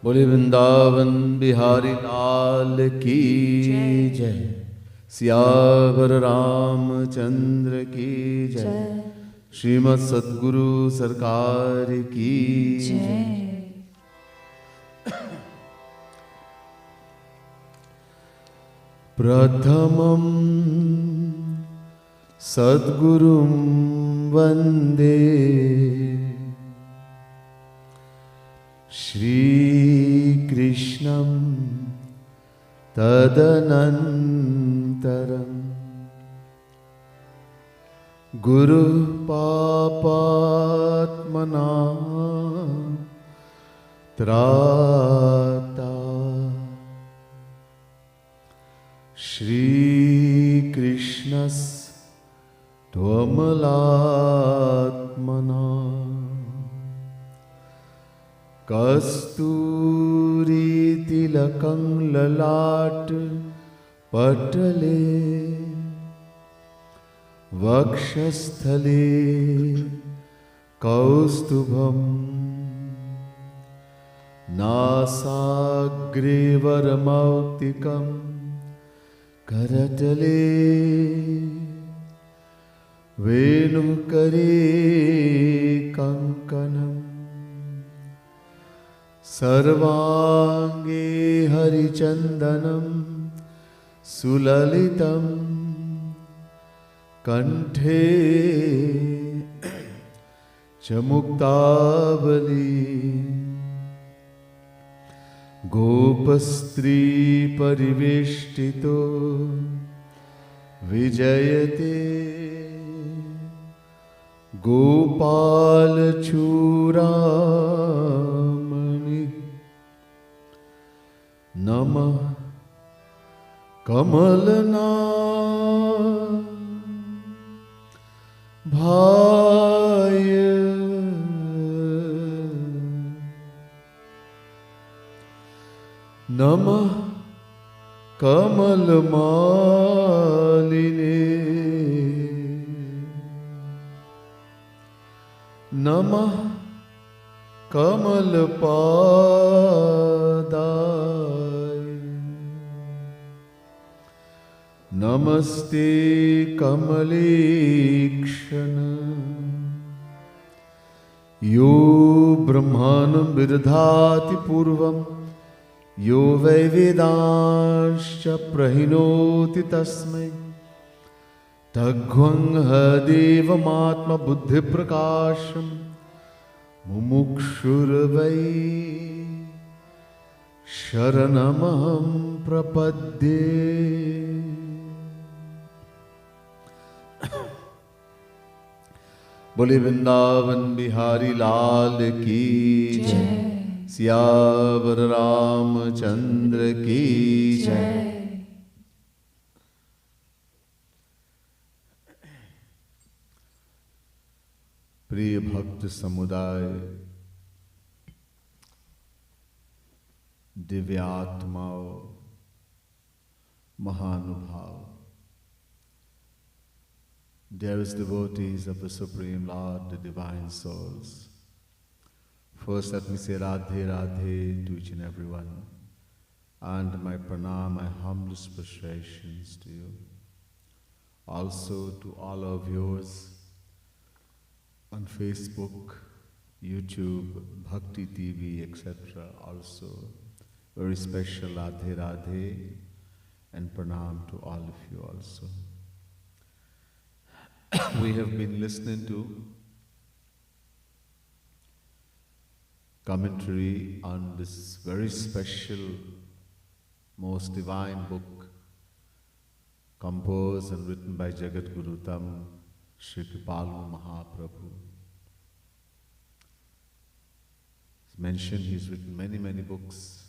बोले वृंदावन बिहारी लाल की जय, सियावर रामचंद्र की जय, श्रीमद् सद्गुरु सरकार की जय। प्रथमं सद्गुरुं वन्दे श्रीकृष्णं तदनन्तरं गुरुपापात्मना त्राता श्रीकृष्णस्त्वमलात्मना कस्तूरीतिलकं ललाट पटले वक्षस्थले कौस्तुभं नासाग्रे वरमौक्तिकं करतले वेणुकरे कङ्कणम् सर्वांगे हरिचंदनं सुललितं कंठे च मुक्तावली गोपस्त्री परिवेष्टितो विजयते गोपालचूड़ामणि नमः कमलना भाय नमः कमलमालिने नमः कमलपादाय नमस्ते कमलेक्षण यो ब्रह्माणं विदधाति पूर्वं यो वै वेदांश्च प्रहिणोति तस्मै तद्ध्वं देवमात्मबुद्धिप्रकाशं मुमुक्षुर्वै शरणमहं प्रपद्ये। बोले वृंदावन बिहारी लाल की जय, सियावर रामचंद्र की जय। प्रिय भक्त समुदाय, दिव्यात्माओं, महानुभाव, dearest devotees of the Supreme Lord, the Divine Souls. First let me say Radhe Radhe to each and every one, and my pranam, my humblest prostrations to you. Also to all our viewers on Facebook, YouTube, Bhakti TV, etc. Also very special Radhe Radhe and pranam to all of you also. We have been listening to commentary on this very special, most divine book composed and written by Jagat Guru Tam Shri Kripalu Mahaprabhu. It's mentioned he's written many books,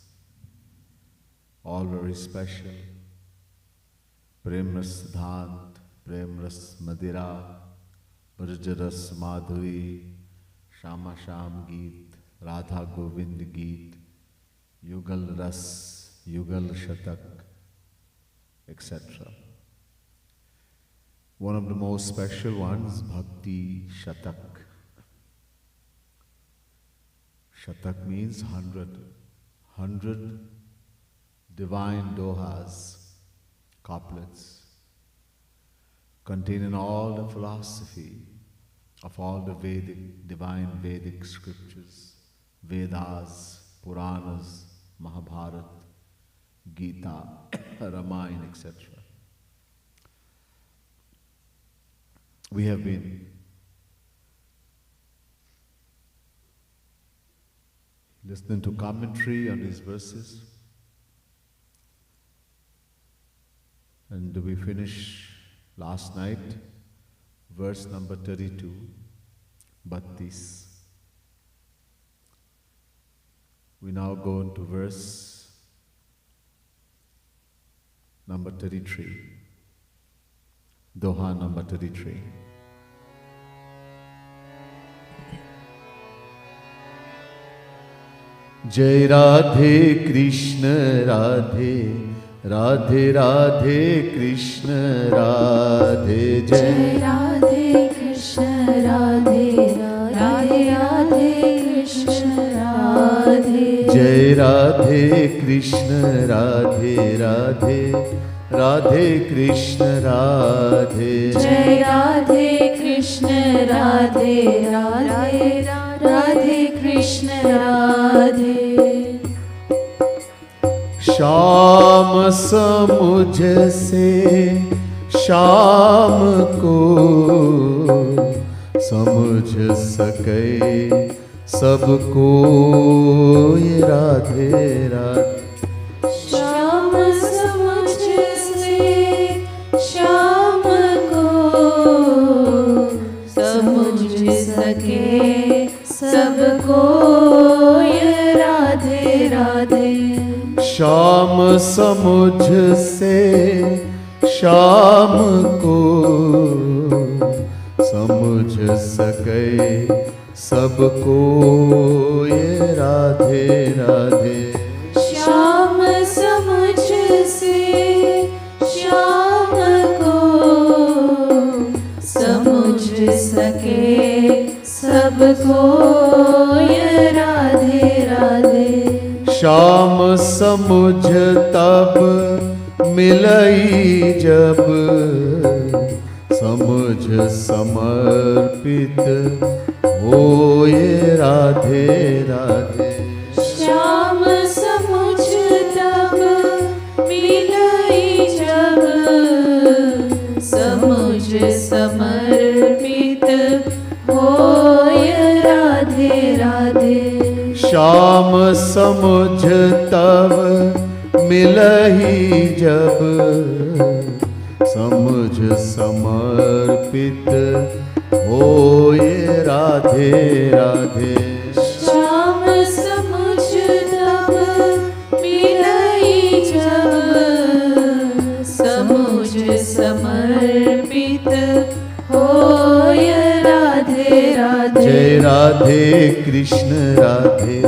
all very special. Prem Ras Siddhant, Prem Ras Madira, Braj Ras Madhuri, Shama Sham Geet, Radha Govind Geet, Yugal Ras, Yugal Shatak, etc. One of the most special ones, Bhakti Shatak. Shatak means 100. 100 divine dohas, couplets, containing all the philosophy of all the Vedic, divine Vedic scriptures, Vedas, Puranas, Mahabharata, Gita, Ramayana, etc. We have been listening to commentary on these verses, and we finished last night verse number 32, Bhattis. We now go into verse number 33, Doha number 33. Jai Radhe Krishna Radhe, Radhe Radhe Krishna Radhe, Jai Radhe Krishna Radhe, Radhe Radhe Krishna Radhe. Jai Radhe Krishna Radhe, Radhe Radhe Krishna Radhe. Jai Radhe Krishna Radhe, Radhe Radhe Krishna Radhe. शाम समुझ से शाम को समझ सके सबको ये राधे राधे। शाम समझ से शाम को समझ सके सबको ये राधे राधे। शाम समुझ से शाम को समझ सके सबको ये राधे राधे। शाम समझ से शाम को समझ सके सबको ये राधे राधे। शाम समुझ तब मिलई जब समझ समर्पित होए राधे राधे। शाम समझ तब मिलई जब समझ समर्पित होए राधे राधे। शाम समुझ तब मिलही जब समझ समर्पित होए राधे राधे। शाम समझ तब मिलई जब समझ समर्पित होए राधे राधे। जय राधे कृष्ण राधे,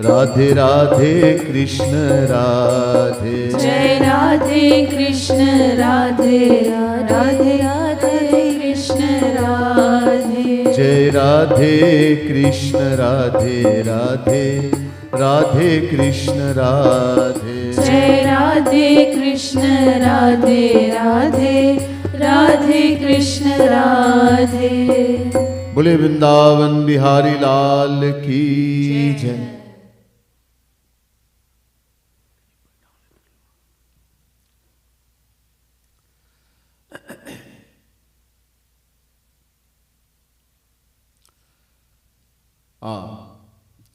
राधे राधे कृष्ण राधे। जय राधे कृष्ण राधे, राधे राधे कृष्ण राधे। जय राधे कृष्ण राधे, राधे राधे कृष्ण राधे। जय राधे कृष्ण राधे, राधे राधे कृष्ण राधे। बोले वृंदावन बिहारी लाल की जय।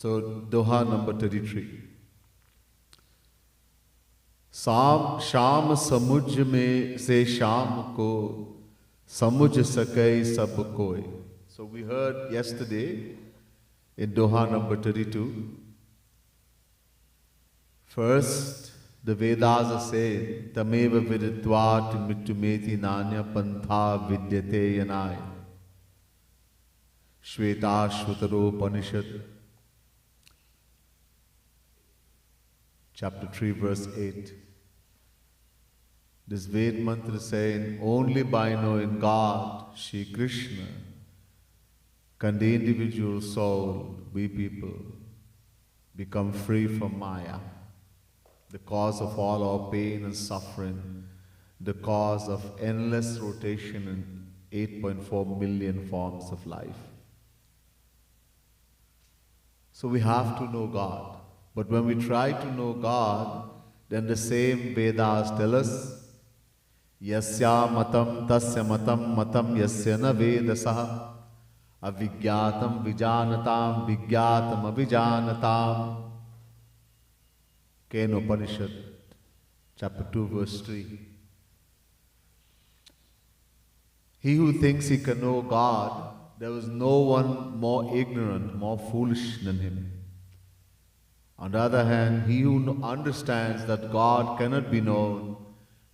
So Doha number 33. शाम समुझ में से शाम को समझ सके सब कोई. So we heard yesterday in Doha number 32. First, the Vedas are saying, Tameva viditvat mitumeti nanya pantha vidyate yanaya. Shvetashvataro Upanishad, chapter 3, verse 8. This Ved mantra is saying, only by knowing God, Shri Krishna, can the individual soul, we people, become free from Maya, the cause of all our pain and suffering, the cause of endless rotation in 8.4 million forms of life. So we have to know God. But when we try to know God, then the same Vedas tell us, Yasya matam tasya matam matam yasya na vedasaha avigyatam vijanatam vigyatam avijanatam. Kena Upanishad, chapter 2, verse 3. He who thinks he can know God, there is no one more ignorant, more foolish than him. On the other hand, he who understands that God cannot be known,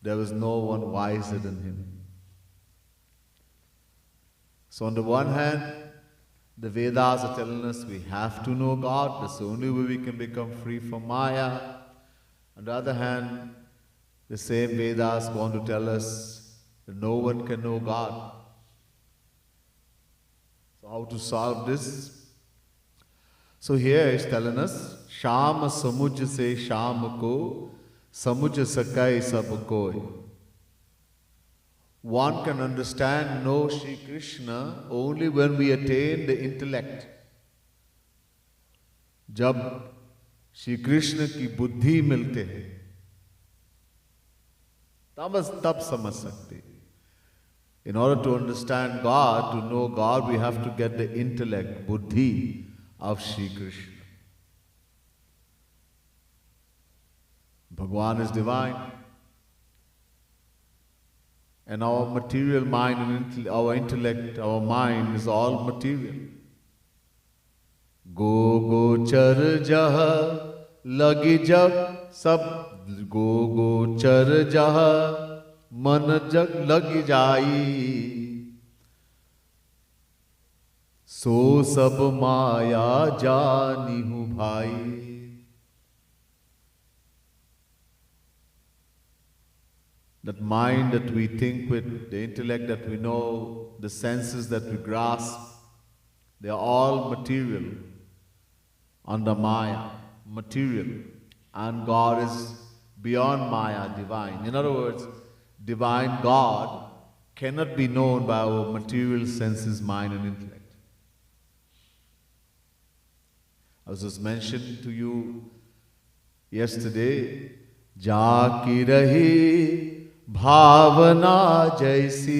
there is no one wiser than him. So on the one hand, the Vedas are telling us we have to know God. That's the only way we can become free from Maya. On the other hand, the same Vedas go on to tell us that no one can know God. So how to solve this? So here it's telling us, Shama samuj se sham ko, samuj sakai sab koi. One can understand, know Shri Krishna only when we attain the intellect. जब श्री कृष्ण की बुद्धि मिलते हैं तब समझ सकते. In order to understand God, to know God, we have to get the intellect, buddhi of Shri Krishna. Bhagwan is divine. And our material mind and our intellect, our mind is all material. Go go char jah lagi jag sab go go char jah man jag lagi jai so sab maya jani hu bhai. That mind that we think with, the intellect that we know, the senses that we grasp, they are all material under Maya, material. And God is beyond Maya, divine. In other words, divine God cannot be known by our material senses, mind and intellect. As was mentioned to you yesterday, Jaki rahi भावना जैसी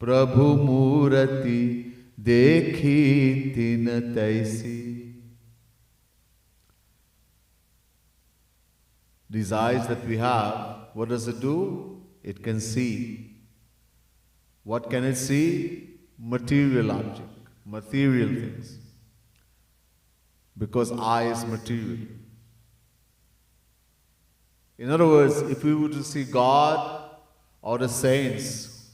प्रभु मूर्ति देखी तिन तैसी. These eyes that we have, what does it do? It can see. What can it see? Material object, material things. Because eye is material. In other words, if we were to see God or the saints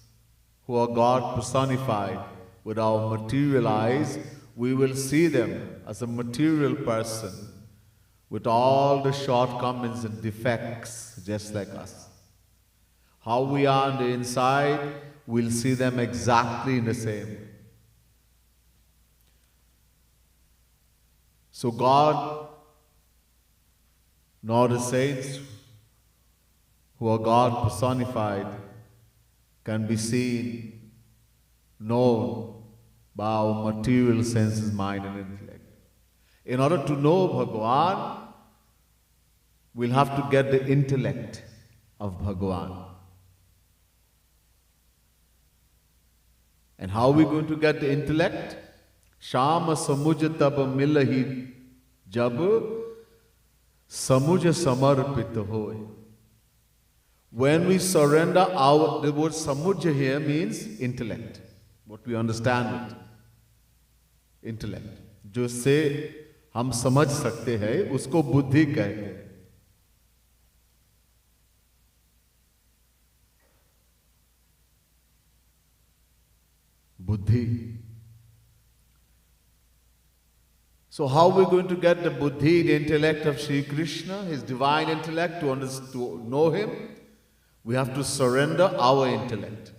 who are God personified with our material eyes, we will see them as a material person with all the shortcomings and defects just like us. How we are on the inside, we'll see them exactly in the same way. So God, nor the saints who are God personified, can be seen, known by our material senses, mind and intellect. In order to know Bhagwan, we'll have to get the intellect of Bhagwan. And how are we going to get the intellect? Shama samuj tab milahi jab samuj samarpit hoy. When we surrender our, the word samujja here means intellect, what we understand with intellect. जो से हम समझ सकते हैं उसको बुद्धि कहते हैं. Buddhi. So how are we going to get the buddhi, the intellect of Sri Krishna, his divine intellect, to know him? We have to surrender our intellect.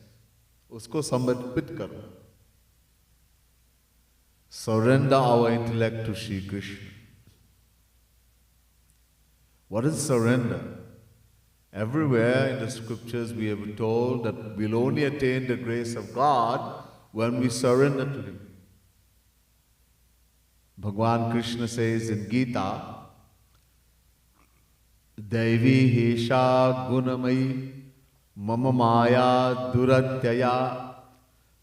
Usko samarpit karo. Surrender our intellect to Sri Krishna. What is surrender? Everywhere in the scriptures we have been told that we'll only attain the grace of God when we surrender to Him. Bhagwan Krishna says in Gita, Daivi Hesha Gunamai Mama Maya Duratyaya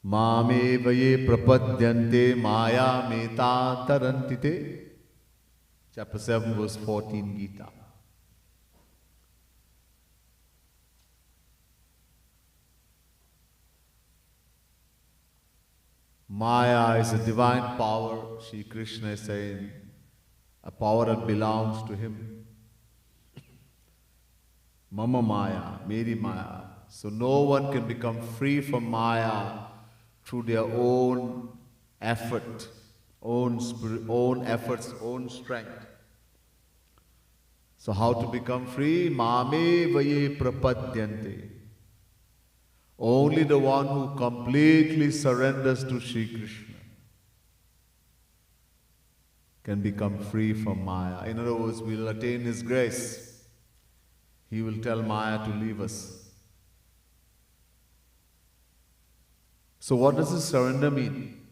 Mame Vaye Prapadyante Maya Meta Tarantite. Chapter 7 verse 14 Gita. Maya is a divine power, Shri Krishna is saying, a power that belongs to Him. Mama Maya, Meri Maya. So no one can become free from Maya through their own effort, own efforts, own strength. So how to become free? Mame vaye prapadyante. Only the one who completely surrenders to Shri Krishna can become free from Maya. In other words, we will attain His grace. He will tell Maya to leave us. So what does this surrender mean?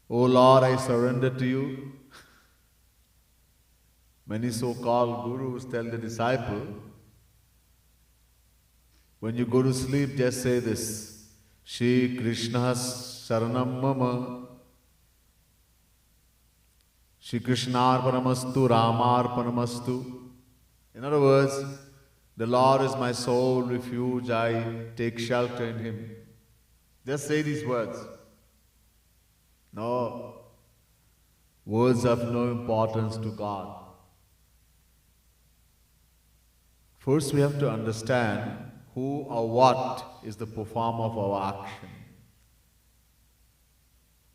Oh Lord, I surrender to you. Many so-called gurus tell the disciple, when you go to sleep, just say this, Shri Krishna Saranam Mama, Shri Krishnarpanamastu, Ramarpanamastu. In other words, the Lord is my sole refuge, I take shelter in Him. Just say these words. No, words have no importance to God. First we have to understand who or what is the performer of our action.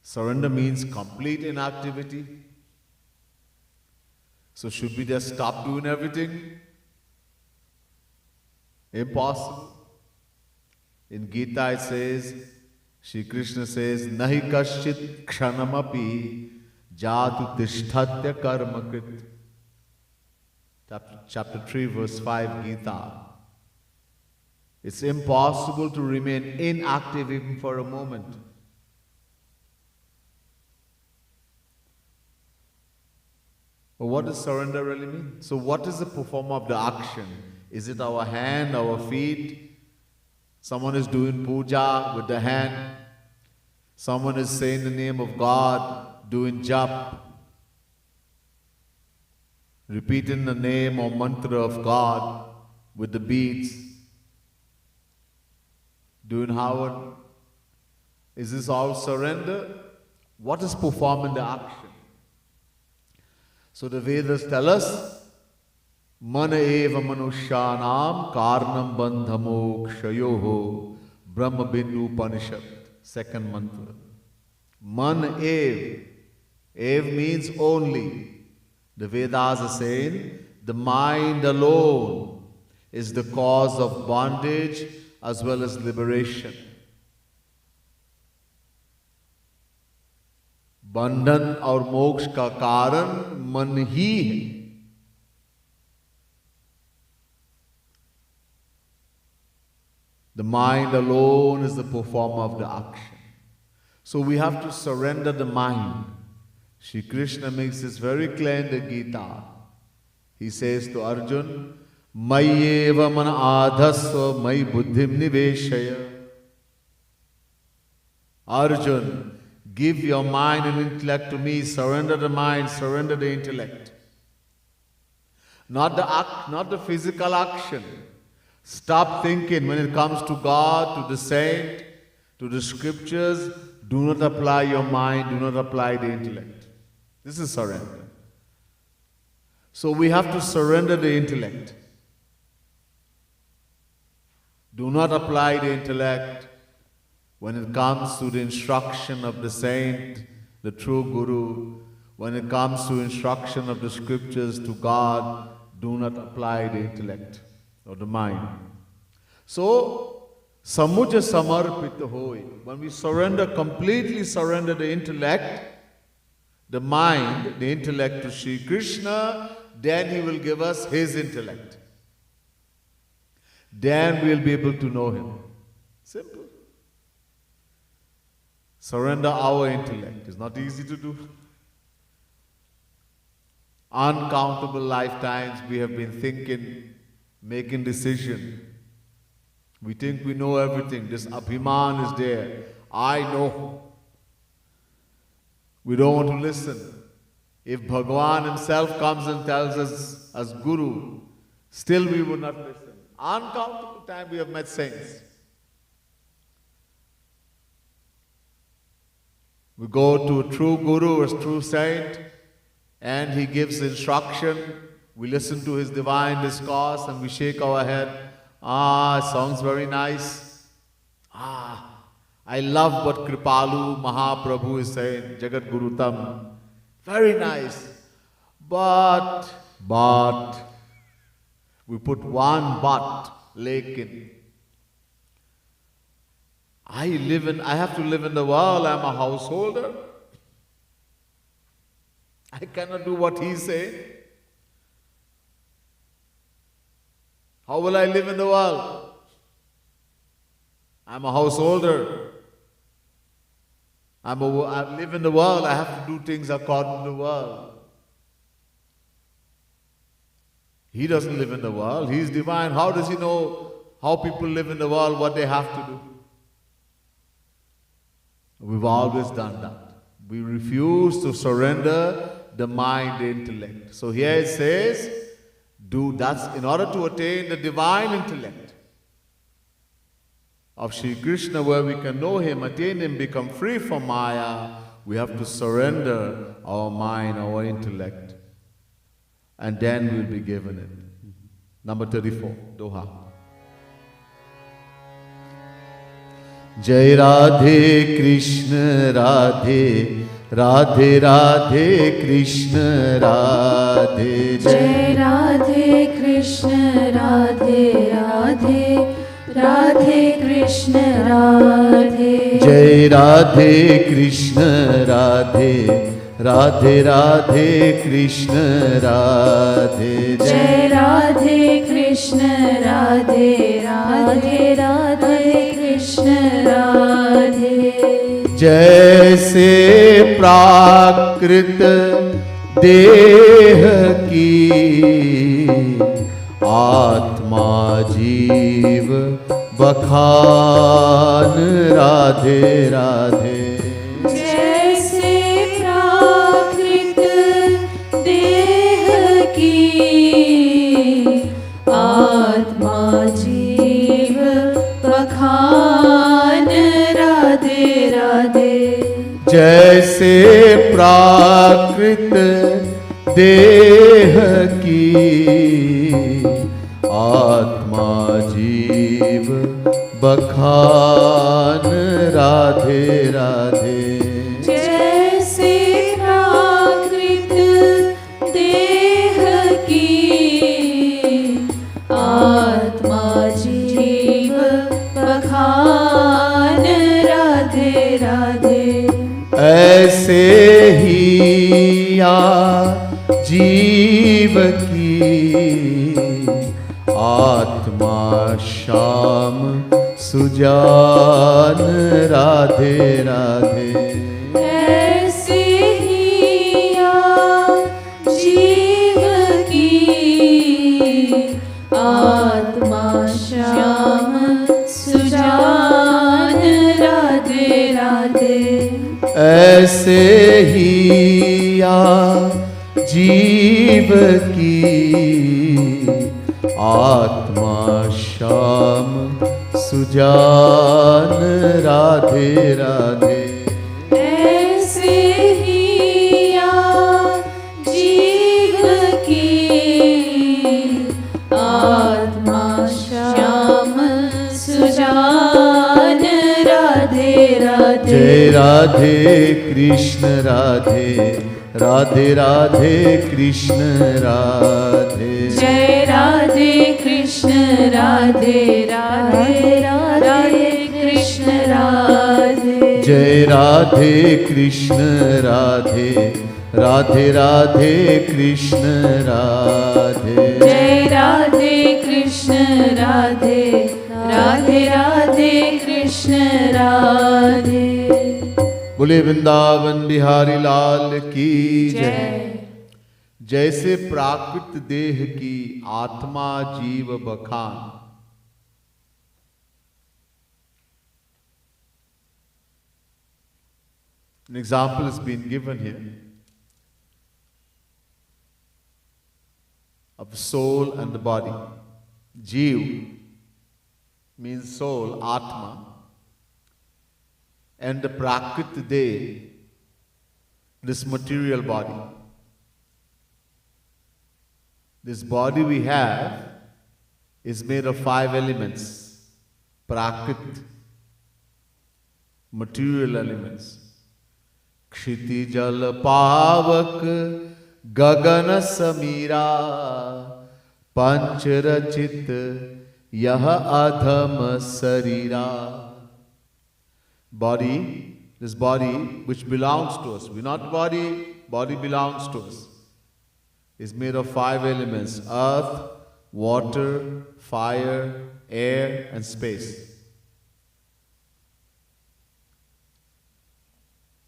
Surrender means complete inactivity. So should we just stop doing everything? Impossible. In Gita it says, Shri Krishna says, Nahi kaschit kshanamapi jatu tishthatya karmakrit. Chapter 3 verse 5 Gita. It's impossible to remain inactive even for a moment. But what does surrender really mean? So what is the performer of the action? Is it our hand, our feet? Someone is doing puja with the hand. Someone is saying the name of God, doing jap, repeating the name or mantra of God with the beads, doing Howard. Is this all surrender? What is performing the action? So the Vedas tell us, Mana eva manushyanam karnam bandhamokshayoho Brahma Bindu Upanishad, second mantra. Man ev. Ev means only. The Vedas are saying, the mind alone is the cause of bondage as well as liberation. बंधन और मोक्ष का कारण मन ही है. The mind alone is the performer of the action. So we have to surrender the mind. Shri Krishna makes this very clear in the Gita. He says to Arjun, Mayyeva man adhasva may buddhim niveshaya. Arjun, give your mind and intellect to me. Surrender the mind, surrender the intellect. Not the act, not the physical action. Stop thinking when it comes to God, to the saint, to the scriptures. Do not apply your mind, do not apply the intellect. This is surrender. So we have to surrender the intellect. Do not apply the intellect when it comes to the instruction of the saint, the true Guru. When it comes to instruction of the scriptures to God, do not apply the intellect or the mind. So, samuja samarpita hoy. When we surrender, completely surrender the intellect, the mind, the intellect to Shri Krishna, then He will give us His intellect. Then we'll be able to know Him. Simple. Surrender our intellect. It's not easy to do. Uncountable lifetimes we have been thinking, making decisions. We think we know everything. This Abhiman is there. I know. We don't want to listen. If Bhagavan Himself comes and tells us as Guru, still we would not listen. Uncountable time we have met saints. We go to a true Guru, a true saint, and he gives instruction. We listen to his divine discourse and we shake our head. Sounds very nice. I love what Kripalu Mahaprabhu is saying, Jagat Guru Tam. Very nice. But, we put one but, lekin. I have to live in the world, I'm a householder. I cannot do what he says. How will I live in the world? I'm a householder. I live in the world, I have to do things according to the world. He doesn't live in the world, He's divine. How does He know how people live in the world, what they have to do? We've always done that. We refuse to surrender the mind, the intellect. So here it says, that's in order to attain the divine intellect of Sri Krishna, where we can know Him, attain Him, become free from Maya, we have to surrender our mind, our intellect. And then we'll be given it. Number 34, Doha. Jai Radhe Krishna Radhe, Radhe Radhe Krishna Radhe. Jai Radhe Krishna Radhe Radhe, Radhe Krishna Radhe. Jai Radhe Krishna Radhe, Radhe Radhe Krishna Radhe. Jai Radhe Krishna Radhe Radhe, Radhe Krishna Radhe. जैसे प्राकृत देह की आत्मा जीव बखान राधे राधे। जैसे प्राकृत देह की आत्मा जीव बखान राधे राधे। जैसे प्राकृत देह की आत्मा जीव बखान राधे राधे। जैसे प्राकृत देह की आत्मा जीव बखान राधे राधे। ऐसे ही या जीव की आत्मा श्याम सुजान राधे राधे। ऐसे ही या जीव की आत्मा श्याम सुजान राधे राधे। ऐसे ही या जीव की आत्मा श्याम सुजान राधे राधे। ऐसे ही या जीव की आत्मा श्याम सुजान राधे राधे। जय राधे कृष्ण राधे, राधे राधे कृष्ण राधे। जय Radhe Krishna Radhe Radhe, Radhe Krishna Krishna Radhe. Jai Radhe Krishna Radhe, Radhe Radhe Krishna Radhe. Jai Radhe Krishna Radhe, Radhe Radhe Krishna Radhe. बोले वृंदावन बिहारी लाल की जय। जय। जैसे प्राकृत देह की आत्मा जीव बखान, an example has been given here of soul and the body. Jeev means soul, Atma, and the Prakrit Deh, this material body. This body we have is made of 5 elements. Prakrit, material elements. Kshiti jal pavak gagan samira pancharachit yah adham sarira. Body, this body which belongs to us. We're not body, body belongs to us. Is made of 5 elements: earth, water, fire, air, and space.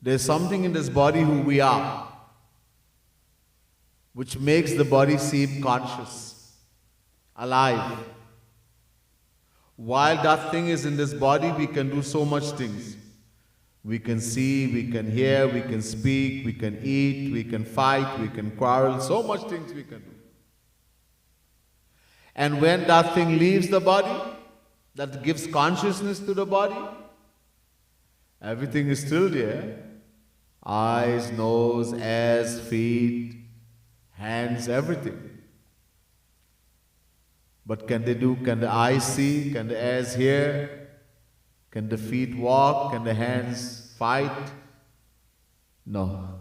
There's something in this body who we are, which makes the body seem conscious, alive. While that thing is in this body, we can do so much things. We can see, we can hear, we can speak, we can eat, we can fight, we can quarrel, so much things we can do. And when that thing leaves the body, that gives consciousness to the body, everything is still there. Eyes, nose, ears, feet, hands, everything. But can the eyes see? Can the ears hear? Can the feet walk? Can the hands fight? No.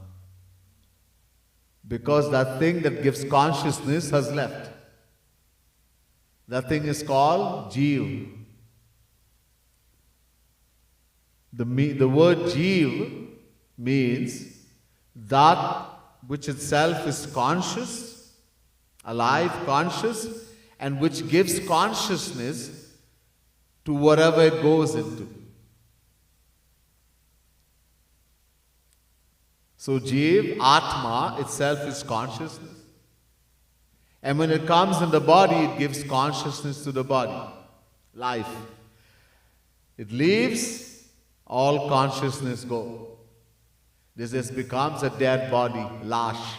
Because that thing that gives consciousness has left. That thing is called Jeev. The word Jeev means that which itself is conscious, alive, conscious, and which gives consciousness to whatever it goes into. So Jeev, Atma itself is consciousness. And when it comes in the body, it gives consciousness to the body, life. It leaves, all consciousness go. This just becomes a dead body, lash.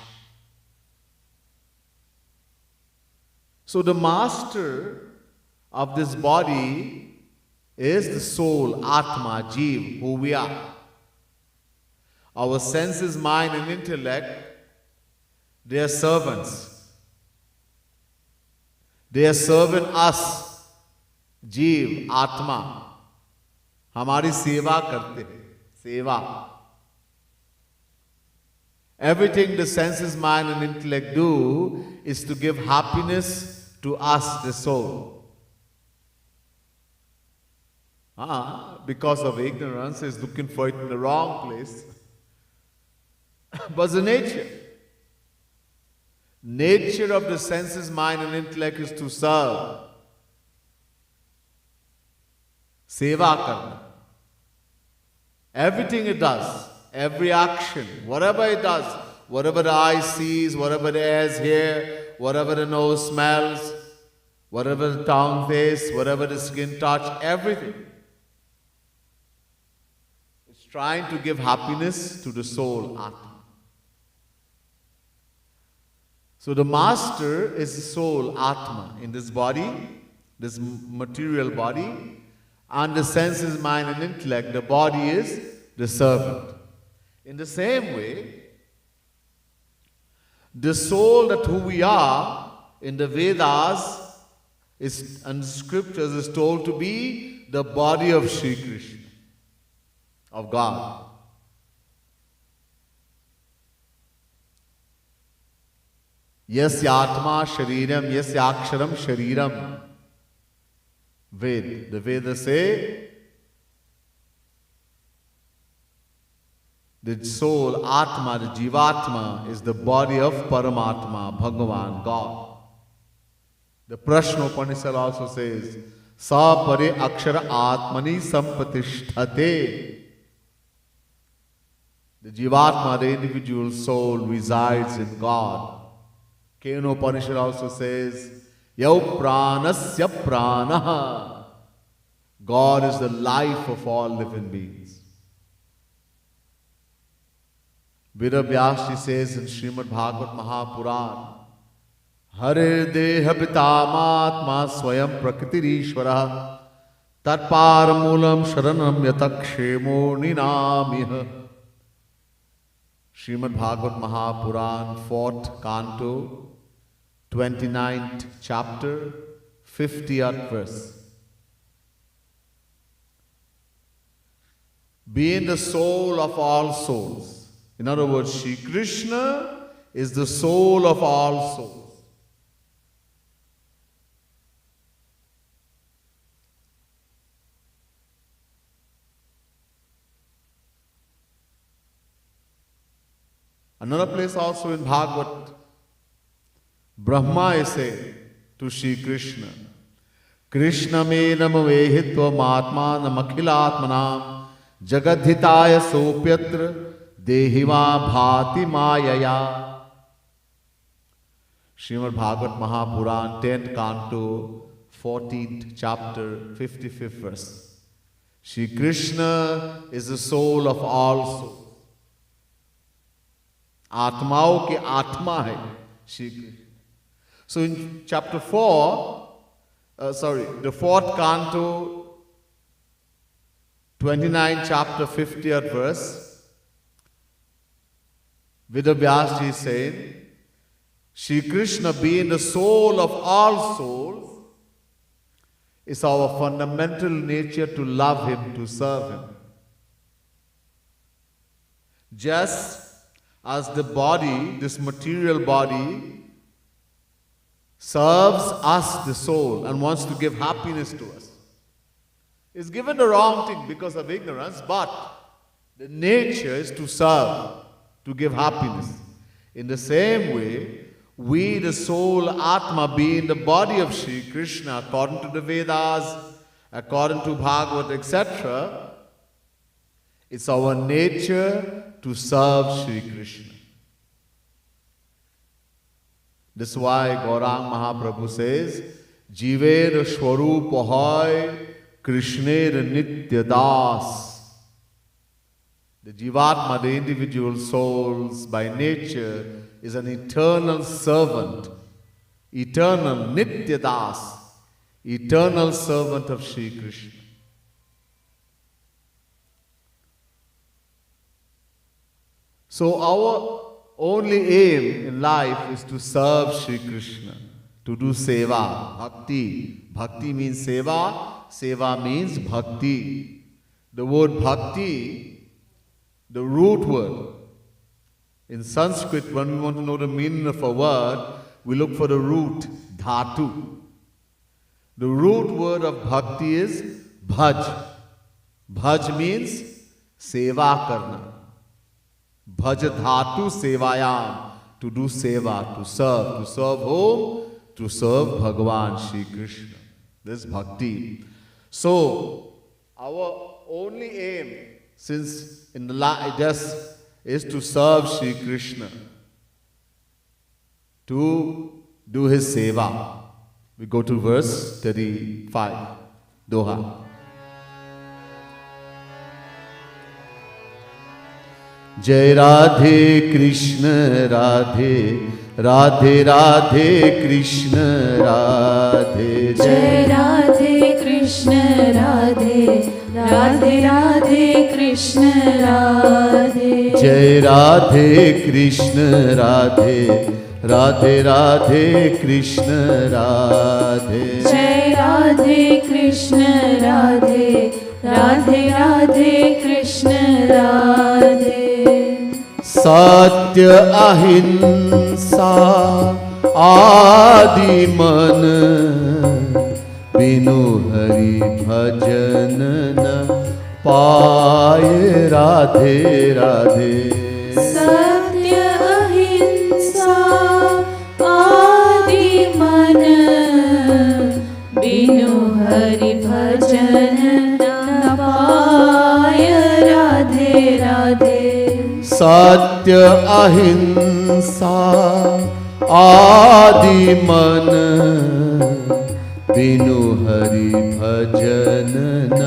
So the master of this body is the soul, Atma, Jeev, who we are. Our senses, mind and intellect, they are servants. They are serving us, Jeev, Atma. हमारी सेवा करते हैं, सेवा. Everything the senses, mind and intellect do is to give happiness to us, the soul. Because of ignorance, is looking for it in the wrong place. But the nature of the senses, mind and intellect is to serve. Seva karna. Everything it does, every action, whatever it does, whatever the eye sees, whatever the ears hear, whatever the nose smells, whatever the tongue tastes, whatever the skin touch, everything. It's trying to give happiness to the soul, Atma. So the master is the soul, Atma, in this body, this material body, and the senses, mind and intellect, the body is the servant. In the same way, the soul, that who we are, in the Vedas and scriptures is told to be the body of Sri Krishna, of God. Yasya Atma Shariram, Yasya Aksharam Shariram. The Vedas say The soul, Atma, the Jivatma, is the body of Paramatma, Bhagavan, God. The Prashna Upanishad also says, Sa pare akshara atmani sampatisthate. The Jivatma, the individual soul, resides in God. Keno Upanishad also says, Yau pranasya pranaha. God is the life of all living beings. Vyasji says in Srimad Bhagavad Mahapuran, Hare deha pitamatma swayam prakritirishvara tatparamulam sharanam yatakshemo ninamiha. Srimad Bhagavad Mahapuran, 4th Canto, 29th chapter, 50th verse. Being the soul of all souls. In other words, Shri Krishna is the soul of all souls. Another place also in Bhagavad, Brahma is saying to Shri Krishna, Krishna me namavehitva matmanam akhilatmanam jagadhitaya sopyatra Dehiva bhati mayaya. Srimad Bhagavad Mahapuran, 10th Canto, 14th chapter, 55th verse. Shri Krishna is the soul of all souls. Atmao ke Atma hai Shri Krishna. So in chapter 4, the 4th Canto, 29th chapter, 50th verse, Vyasji is saying, Shri Krishna being the soul of all souls, is our fundamental nature to love Him, to serve Him. Just as the body, this material body, serves us, the soul, and wants to give happiness to us. It's given the wrong thing because of ignorance, but the nature is to serve, to give happiness. In the same way, we, the soul, Atma, being the body of Shri Krishna, according to the Vedas, according to Bhagavad, etc., it's our nature to serve Shri Krishna. That's why Gaurang Mahaprabhu says, Jiver Shwarupa Hoy Krishner Nitya Das. The Jivatma, the individual souls, by nature, is an eternal servant, eternal Nitya Das, eternal servant of Shri Krishna. So our only aim in life is to serve Shri Krishna, to do seva, bhakti. Bhakti means seva, seva means bhakti. The word bhakti, the root word. In Sanskrit, when we want to know the meaning of a word, we look for the root, dhatu. The root word of bhakti is bhaj. Bhaj means seva karna. Bhaj dhatu sevayam, to do seva, to serve. To serve whom? To serve Bhagavan Shri Krishna. This is bhakti. So, our only aim, since in the just is to serve Shri Krishna, to do His seva. We go to verse 35, Doha. Jai Radhe Krishna Radhe, Radhe Radhe Krishna Radhe. Jai Radhe Krishna Radhe, Radhe Radhe Krishna Radhe. Jai Radhe Krishna Radhe, Radhe Radhe Krishna Radhe. Jai Radhe Krishna Radhe, Radhe Radhe Krishna Radhe. Satya ahimsa adi man binu hari bhajan na पाए राधे राधे। सत्य अहिंसा आदि मन बिनु हरि भजन न पाय राधे राधे। सत्य अहिंसा आदि मन बिनु हरि भजन न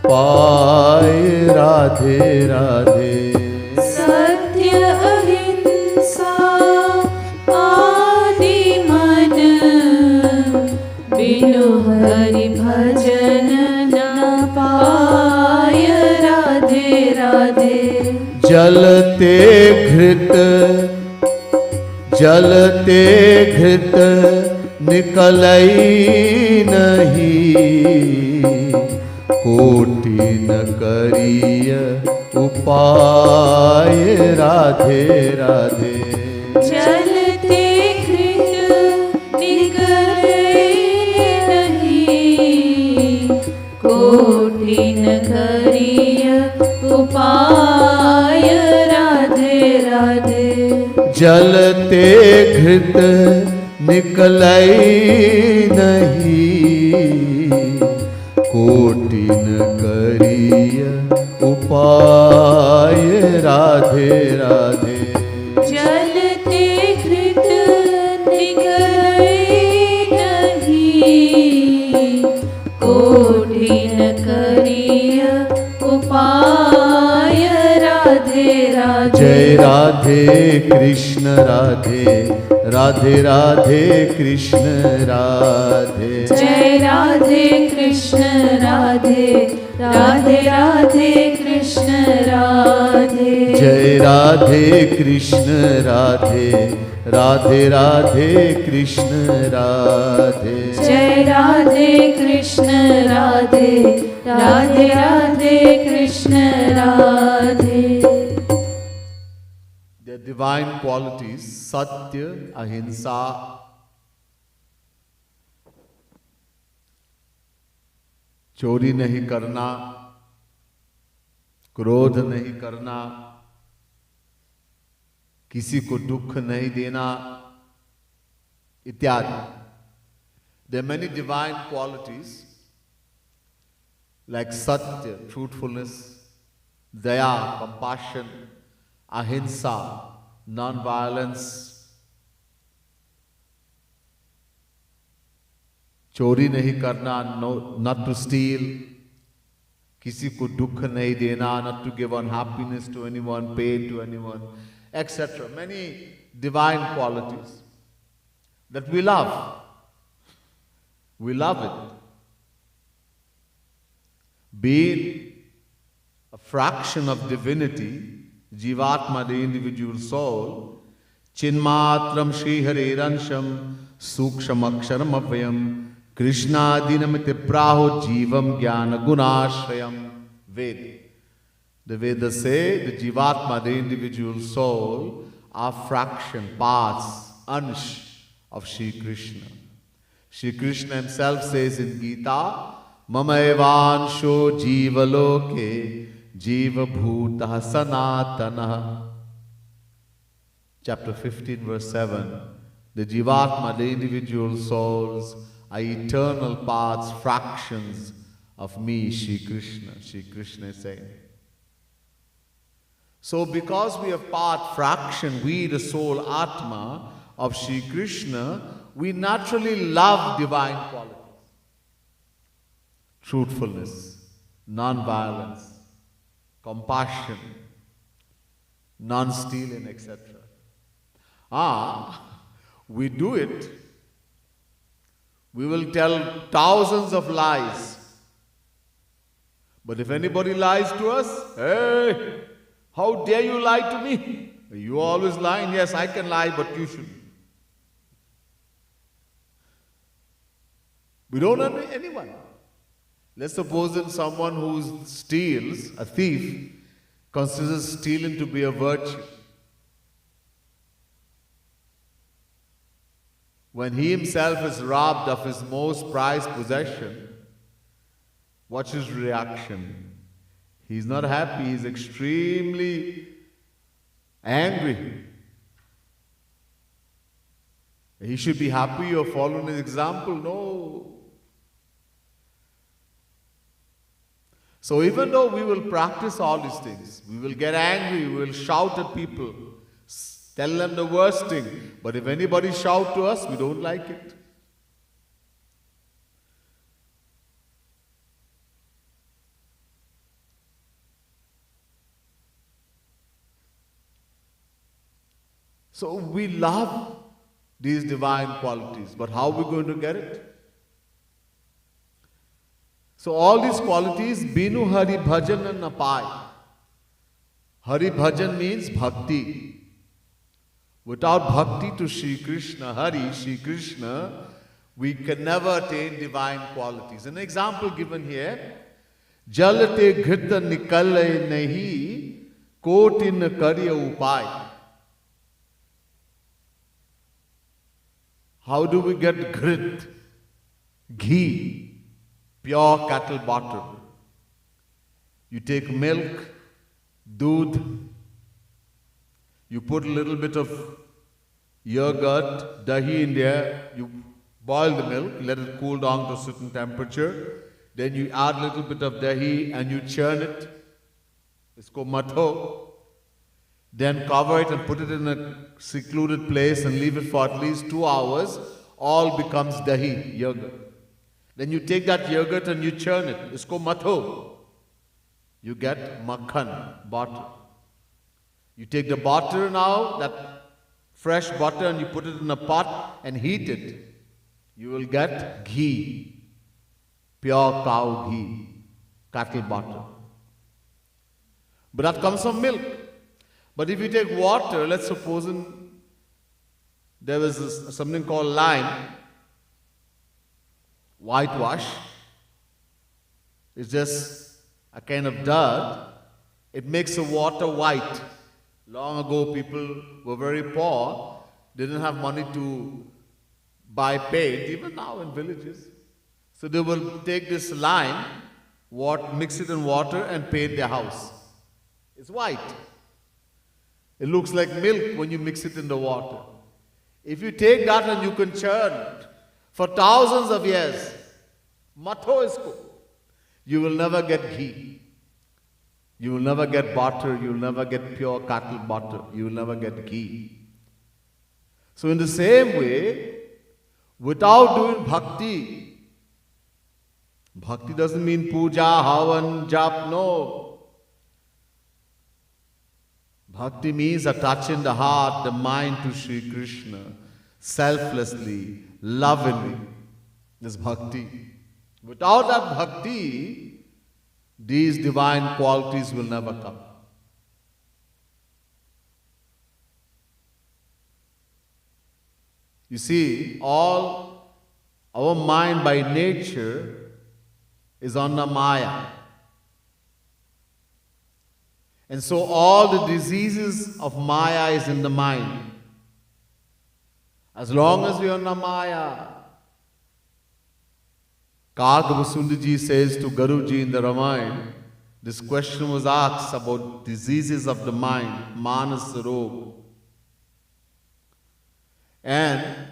पाए राधे राधे। सत्य अहिंसा आदि मन बिनु हरि भजन न पाय राधे राधे। जलते घृत निकलई नहीं, कोटि न करिय उपाय राधे राधे। जलते घृत निकले नहीं, कोटि न करिय उपाय राधे राधे। जलते घृत निकलई नहीं, कोटि न करिय उपाय राधे राधे। जलते घृत निकले नहीं, कोटि न करिय उपाय राधे राधे। जय राधे कृष्ण राधे राधे राधे कृष्ण राधे। जय राधे कृष्ण राधे राधे राधे कृष्ण राधे। जय राधे कृष्ण राधे राधे राधे कृष्ण राधे। जय Radhe Krishna Radhe Radhe Radhe Krishna Radhe. The divine qualities, Satya, Ahimsa, चोरी नहीं करना, क्रोध नहीं करना, किसी को दुख नहीं देना, इत्यादि. There are many divine qualities like Satya, truthfulness, Daya, compassion, Ahimsa, non-violence, चोरी नहीं करना, not to steal, किसी को दुख नहीं देना, not to give unhappiness to anyone, pain to anyone, etc. Many divine qualities that we love. We love it. Being a fraction of divinity, Jivatma, the individual soul, Chinmatram Shri Hariransham Sukshamaksharam Avyam Krishnadinamite Praho Jivam Jnana Gunashrayam. Ved. The Vedas say the Jivatma, the individual soul, are fraction, parts, ansh of Shri Krishna. Shri Krishna himself says in Gita, Mama evansho jivaloke jiva bhutah sanatana. Chapter 15, verse 7. The Jivatma, the individual souls, are eternal parts, fractions of me, Shri Krishna. Shri Krishna is saying. So because we are part, fraction, we the soul Atma of Shri Krishna, we naturally love divine qualities. Truthfulness, non-violence, compassion, non-stealing, etc. We do it. We will tell thousands of lies. But if anybody lies to us, hey, how dare you lie to me? You always lying. Yes, I can lie, but you shouldn't. We don't know anyone. Let's suppose that someone who steals, a thief, considers stealing to be a virtue. When he himself is robbed of his most prized possession, what's his reaction? He's not happy, he's extremely angry. He should be happy you're following his example. No. So even though we will practice all these things, we will get angry, we will shout at people, tell them the worst thing. But if anybody shout to us, we don't like it. So we love these divine qualities, but how are we going to get it? So all these qualities, Binu Hari Bhajan and Napai. Hari Bhajan means bhakti. Without bhakti to Sri Krishna, Hari, Sri Krishna, we can never attain divine qualities. An example given here, Jalate Ghita Nikale Nahi Kotin Karya Upai. How do we get grit? Ghee, pure cattle butter. You take milk, doodh, you put a little bit of yogurt, dahi in there, you boil the milk, let it cool down to a certain temperature, then you add a little bit of dahi and you churn it. It's called matho. Then cover it and put it in a secluded place and leave it for at least 2 hours. All becomes dahi, yogurt. Then you take that yogurt and you churn it. It's called matho. You get makhan, butter. You take the butter now, that fresh butter, and you put it in a pot and heat it. You will get ghee, pure cow ghee, cattle butter. But that comes from milk. But if you take water, let's suppose there was something called lime, whitewash. It's just a kind of dirt. It makes the water white. Long ago, people were very poor. They didn't have money to buy paint, even now in villages. So they will take this lime, mix it in water and paint their house. It's white. It looks like milk when you mix it in the water. If you take that and you can churn it for thousands of years, matho is cooked. You will never get ghee. You will never get butter. You will never get pure cattle butter. You will never get ghee. So in the same way, without doing bhakti, bhakti doesn't mean puja, havan, jap, no. Bhakti means attaching the heart, the mind to Sri Krishna, selflessly, lovingly. This bhakti. Without that bhakti, these divine qualities will never come. You see, all our mind by nature is on the Maya. And so all the diseases of Maya is in the mind. As long as we are on the Maya. Kagavasundaji says to Garuji in the Ramayana, this question was asked about diseases of the mind, Manas Rog. And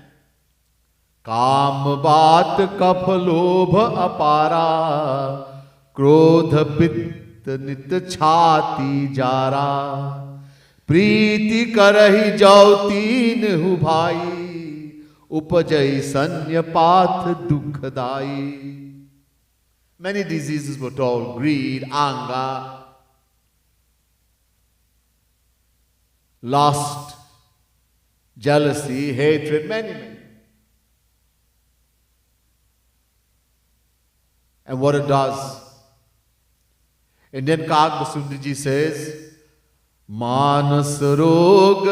Kam Baat Kapalobha Apara Krodha Pitta नित छाती Zara प्रीति करहि जाऊ तीन who भाई उपजय संयपाथ दुखदाई. Many diseases were told: greed, anger, lust, jealousy, hatred, many. And what it does. And then Kagavasundaji says, Manas rog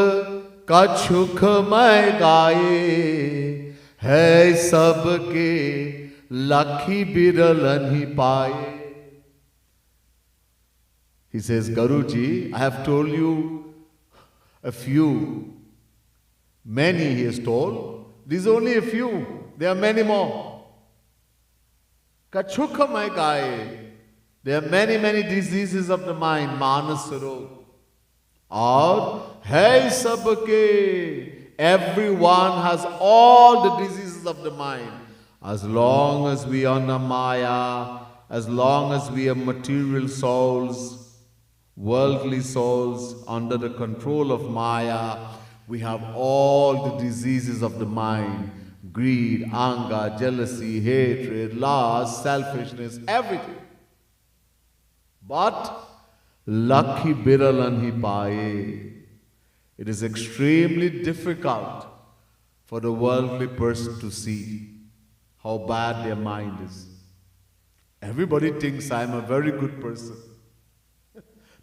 kachukh mai gaye hai sabke lakhi biralan hi paaye. He says, Guruji, I have told you a few. Many, he has told. These are only a few. There are many more. Kachukh mai gaye. There are many, many diseases of the mind, Manas Rog. Or, hey sabke, everyone has all the diseases of the mind. As long as we are na Maya, as long as we are material souls, worldly souls under the control of Maya, we have all the diseases of the mind. Greed, anger, jealousy, hatred, lust, selfishness, everything. But Lakhi biralan hi paaye. It is extremely difficult for the worldly person to see how bad their mind is. Everybody thinks I am a very good person.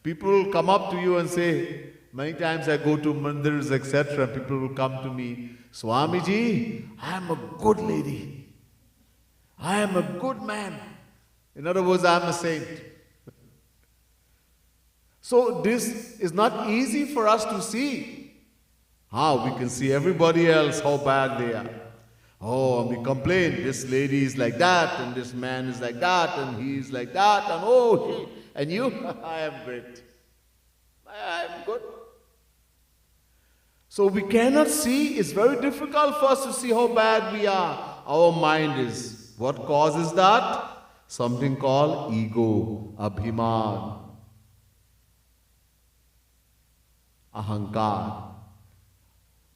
People will come up to you and say, many times I go to mandirs, etc. People will come to me, Swamiji, I am a good lady. I am a good man. In other words, I am a saint. So this is not easy for us to see. How we can see everybody else, how bad they are. Oh, and we complain, this lady is like that, and this man is like that, and he is like that, and oh, and you, I am great. I am good. So we cannot see, it's very difficult for us to see how bad we are. Our mind is. What causes that? Something called ego, abhiman, ahankar.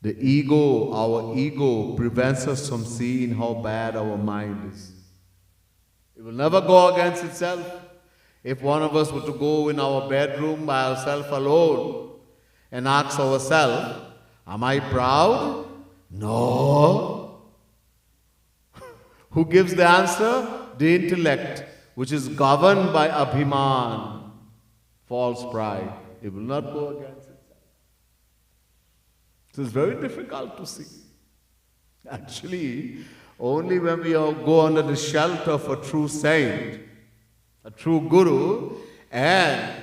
The ego, our ego, prevents us from seeing how bad our mind is. It will never go against itself. If one of us were to go in our bedroom by ourselves alone and ask ourselves, am I proud? No. Who gives the answer? The intellect, which is governed by abhiman, false pride. It will not go against itself. So it's very difficult to see. Actually, only when we go under the shelter of a true saint, a true guru, and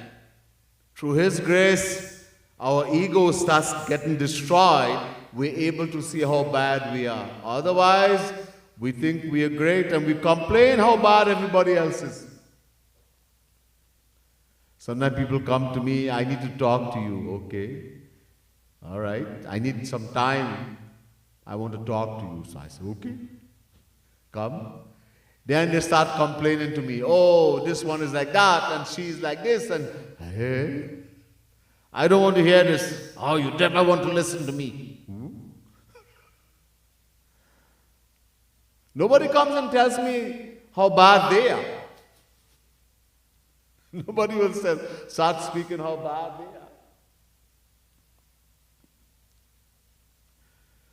through his grace, our ego starts getting destroyed, we're able to see how bad we are. Otherwise, we think we are great and we complain how bad everybody else is. Sometimes people come to me, I need to talk to you, okay? All right, I need some time. I want to talk to you. So I say, okay, come. Then they start complaining to me, oh, this one is like that, and she's like this, and hey, I don't want to hear this. Oh, you never want to listen to me. Nobody comes and tells me how bad they are. Nobody will start speaking how bad they are.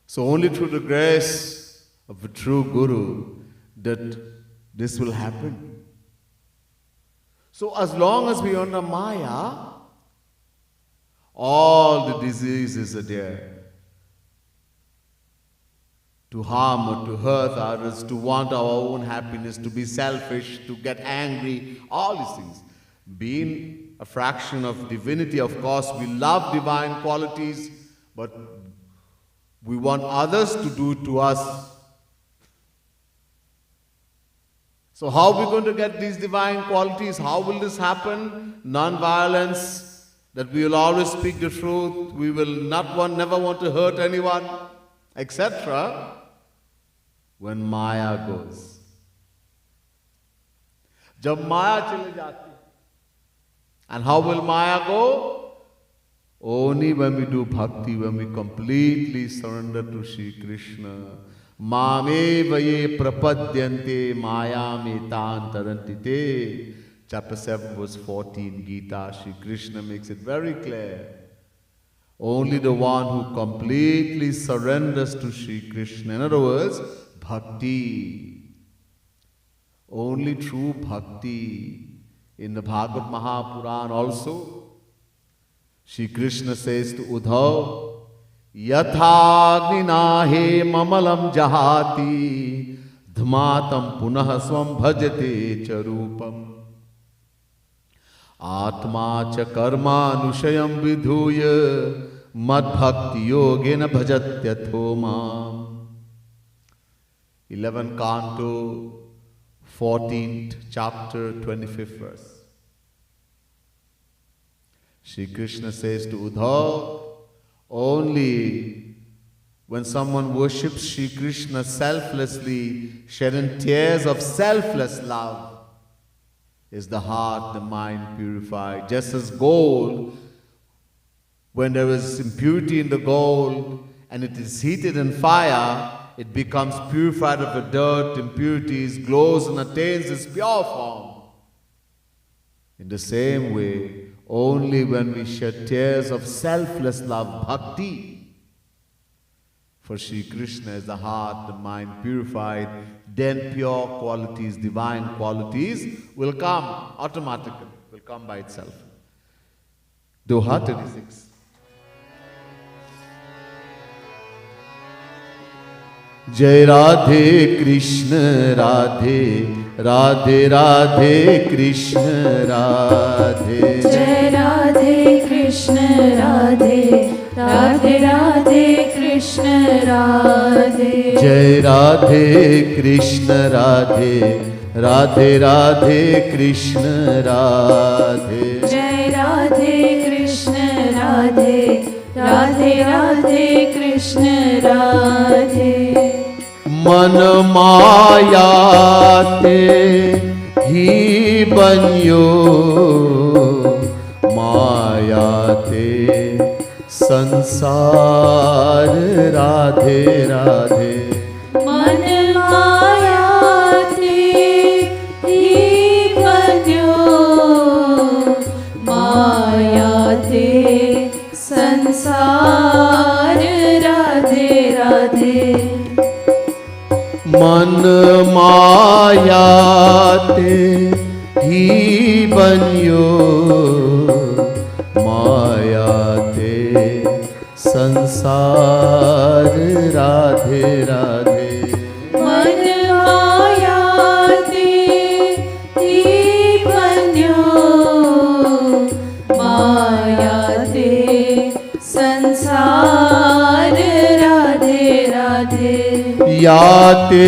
So only through the grace of a true guru that this will happen. So as long as we are under Maya, all the diseases are there. To harm or to hurt others, to want our own happiness, to be selfish, to get angry, all these things. Being a fraction of divinity, of course, we love divine qualities, but we want others to do it to us. So how are we going to get these divine qualities? How will this happen? Non-violence, that we will always speak the truth, we will never want to hurt anyone, etc. When Maya goes. Jab Maya chale jati. And how will Maya go? Only when we do bhakti, when we completely surrender to Shri Krishna. Mame vaye prapadyante maya me tantarantite. Chapter 7 verse 14 Gita, Shri Krishna makes it very clear. Only the one who completely surrenders to Shri Krishna. In other words, bhakti. Only true bhakti. In the Bhagavad Mahapuran also, Shri Krishna says to Uddhav, Yathagni he mamalam jahati dhmatam punah swam bhajate charupam atma cha karma nushayam vidhuya mad bhakti yogena bhajatyatho mam. 11th canto, 14th chapter, 25th verse. Shri Krishna says to Uddhav, only when someone worships Shri Krishna selflessly, shedding tears of selfless love, is the heart, the mind purified. Just as gold, when there is impurity in the gold and it is heated in fire, it becomes purified of the dirt, impurities, glows and attains its pure form. In the same way, only when we shed tears of selfless love, bhakti, for Shri Krishna is the heart, the mind purified, then pure qualities, divine qualities will come automatically, will come by itself. Doha 36. Jai Radhe Krishna Radhe, Radhe Radhe Krishna Radhe. Jai Radhe Krishna Radhe, Radhe Radhe Krishna Radhe. Jai Radhe Krishna Radhe, Radhe Radhe Krishna Radhe. Jai Radhe Krishna Radhe, Radhe Radhe Krishna Radhe. मन माया ते ही बनियो, माया ते संसार राधे राधे. मन माया ते ही बन्यो, माया ते संसार राधे राधे. मन माया ते ही बनियो, माया ते संसार राधे राधे. मन माया ते ही बन्यो, माया ते संसार राधे राधे. या ते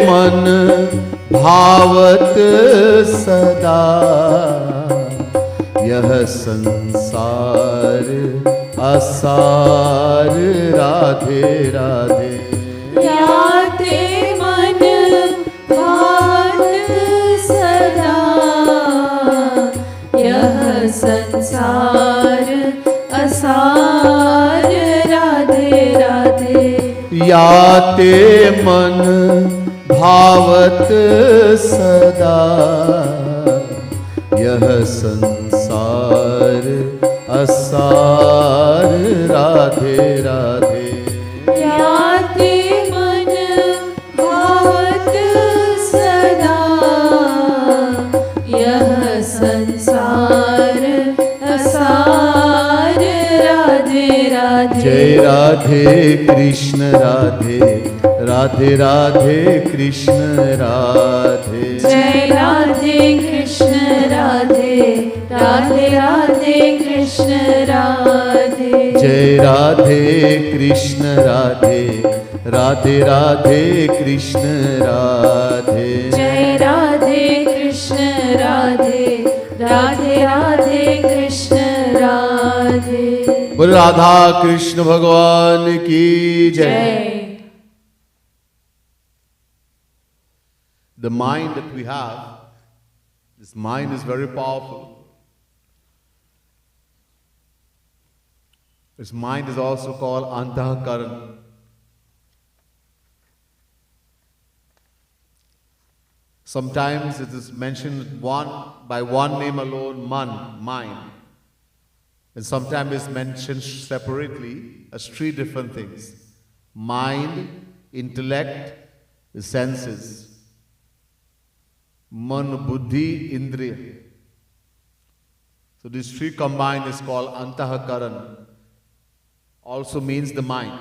मन भावत सदा, यह संसार असार राधे राधे. या ते मन भावत सदा, यह संसार असार राधे राधे. या ते मन भावत सदा, यह संसार असार राधे राधे. या ते मन भावत सदा, यह संसार असार राधे राधे. जय राधे कृष्ण राधे, राधे राधे कृष्ण राधे. जय राधे कृष्ण राधे, राधे राधे कृष्ण राधे. जय राधे कृष्ण राधे, राधे राधे कृष्ण राधे. जय राधे कृष्ण राधे, राधे राधे कृष्ण राधे. बोल राधा कृष्ण भगवान की जय. The mind that we have, this mind is very powerful. This mind is also called antahkaran. Sometimes it is mentioned by one name alone, mind. And sometimes it's mentioned separately as three different things. Mind, intellect, the senses. Man, buddhi, indriya. So these three combined is called antahkaran. Also means the mind.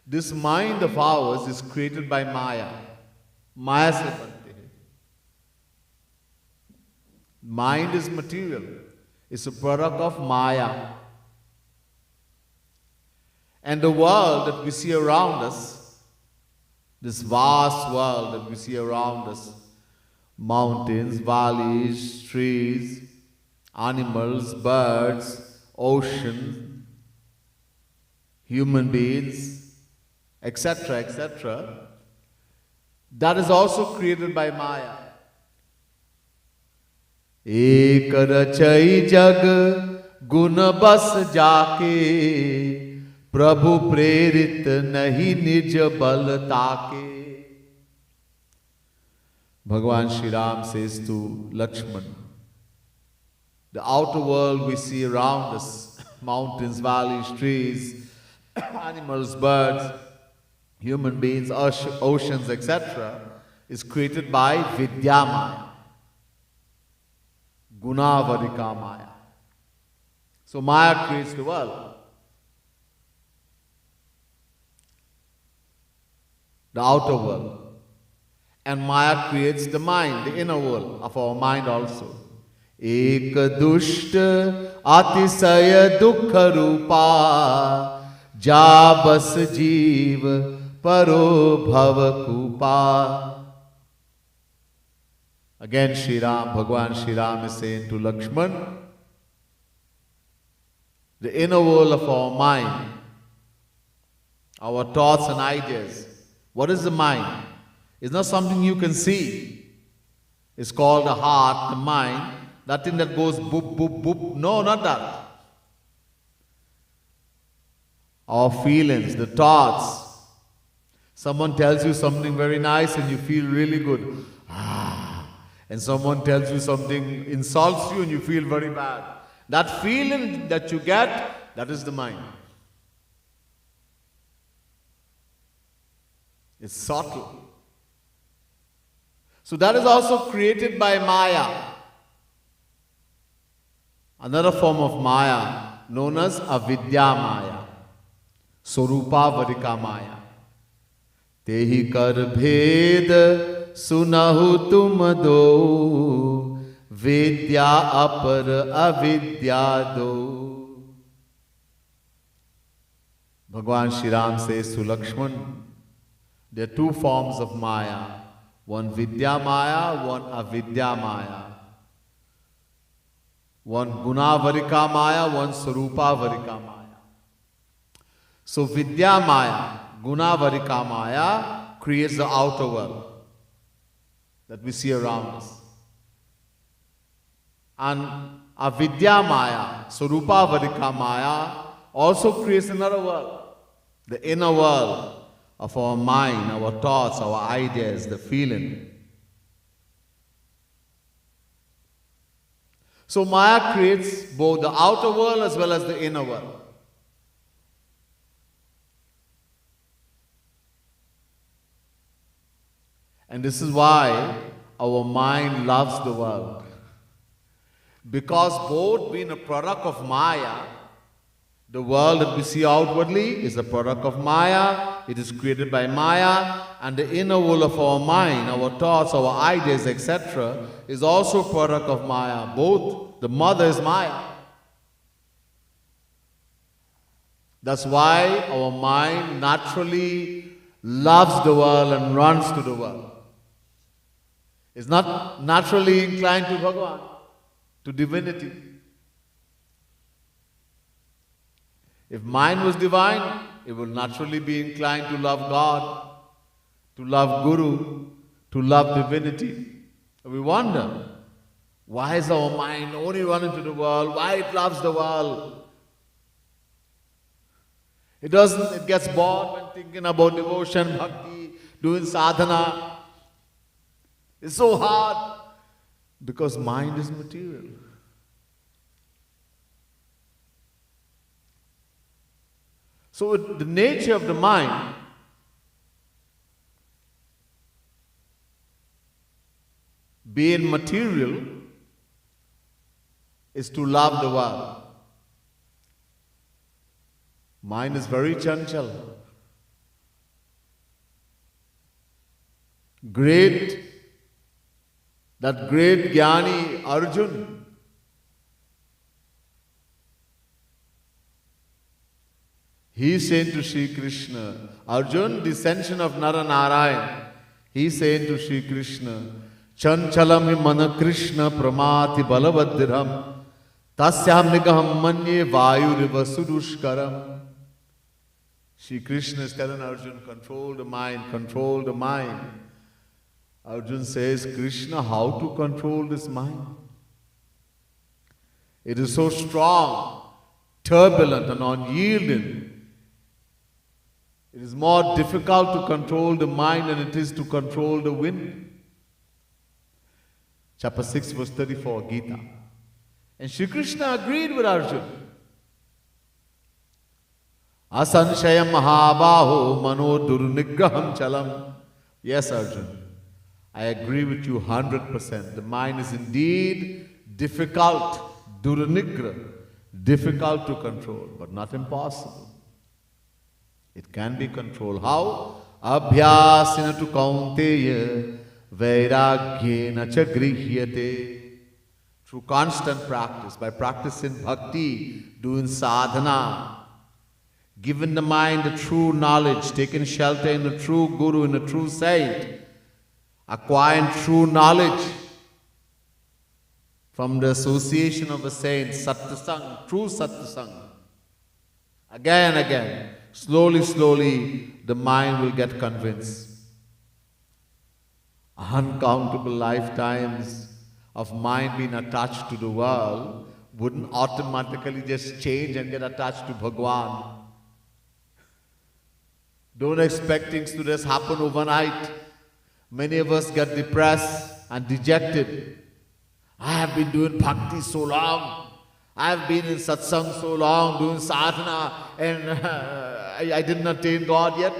This mind of ours is created by Maya. Maya se bante hai. Mind is material. It's a product of Maya. And the world that we see around us This vast world that we see around us, mountains, valleys, trees, animals, birds, ocean, human beings, etc., etc., that is also created by Maya. Ek rachai jag gun bas jaake Prabhu prerit nahi nij bal taake. Bhagavan Shri Ram says to Lakshman, the outer world we see around us, mountains, valleys, trees, animals, birds, human beings, oceans, etc., is created by Vidya Maya, Gunavarika Maya. So Maya creates the world. The outer world. And Maya creates the mind, the inner world of our mind also. Ek dushta atisaya dukha rupa jabas jeev paro bhava kupa. Again Bhagavan Shri Ram is saying to Lakshman, the inner world of our mind, our thoughts and ideas. What is the mind? It's not something you can see. It's called the heart, the mind, that thing that goes boop, boop, boop. No, not that. Our feelings, the thoughts. Someone tells you something very nice and you feel really good. And someone tells you something, insults you and you feel very bad. That feeling that you get, that is the mind. It's subtle. So that is also created by Maya. Another form of Maya known as Avidya Maya. Swarupa Varika Maya. Tehi kar bhed sunahu tum do vidya apar avidya do. Bhagavan Shri Ram says to Lakshman, there are two forms of Maya. One Vidya Maya, one Avidya Maya. One Gunavarika Maya, one Swarupa Varika Maya. So Vidya Maya, Gunavarika Maya creates the outer world that we see around us. And Avidya Maya, Swarupa Varika Maya also creates another world, the inner world of our mind, our thoughts, our ideas, the feeling. So Maya creates both the outer world as well as the inner world. And this is why our mind loves the world. Because both being a product of Maya, the world that we see outwardly is a product of Maya, it is created by Maya, and the inner world of our mind, our thoughts, our ideas, etc., is also a product of Maya. Both, the mother is Maya. That's why our mind naturally loves the world and runs to the world. It's not naturally inclined to Bhagavan, to divinity. If mind was divine, it would naturally be inclined to love God, to love Guru, to love divinity. We wonder, why is our mind only running to the world? Why it loves the world? It gets bored when thinking about devotion, bhakti, doing sadhana. It's so hard because mind is material. So the nature of the mind being material is to love the world. Mind is very chanchal. That great Jnani Arjun, He is saying to Sri Krishna, Arjun, dissension of Nara Narayan. He is saying to Sri Krishna, Chanchalam mana Krishna pramati balavaddiram tasyam nigaham manye vayuriva sudushkaram. Sri Krishna is telling Arjun, control the mind, control the mind. Arjun says, Krishna, how to control this mind? It is so strong, turbulent and unyielding. It is more difficult to control the mind than it is to control the wind. Chapter 6 verse 34, Gita. And Shri Krishna agreed with Arjuna. Asanshayam mahabaho mano durnigraham chalam. Yes, Arjuna, I agree with you 100%. The mind is indeed difficult, durnigra, difficult to control, but not impossible. It can be controlled. How? Abhyasina tu kaunteya vairagyena cha grihyate. Through constant practice, by practicing bhakti, doing sadhana, giving the mind the true knowledge, taking shelter in the true guru, in the true saint, acquiring true knowledge from the association of a saint, sattasang, true sattasang. Again and again, slowly, slowly, the mind will get convinced. Uncountable lifetimes of mind being attached to the world wouldn't automatically just change and get attached to Bhagwan. Don't expect things to just happen overnight. Many of us get depressed and dejected. I have been doing bhakti so long. I have been in satsang so long, doing sadhana, and I didn't attain God yet.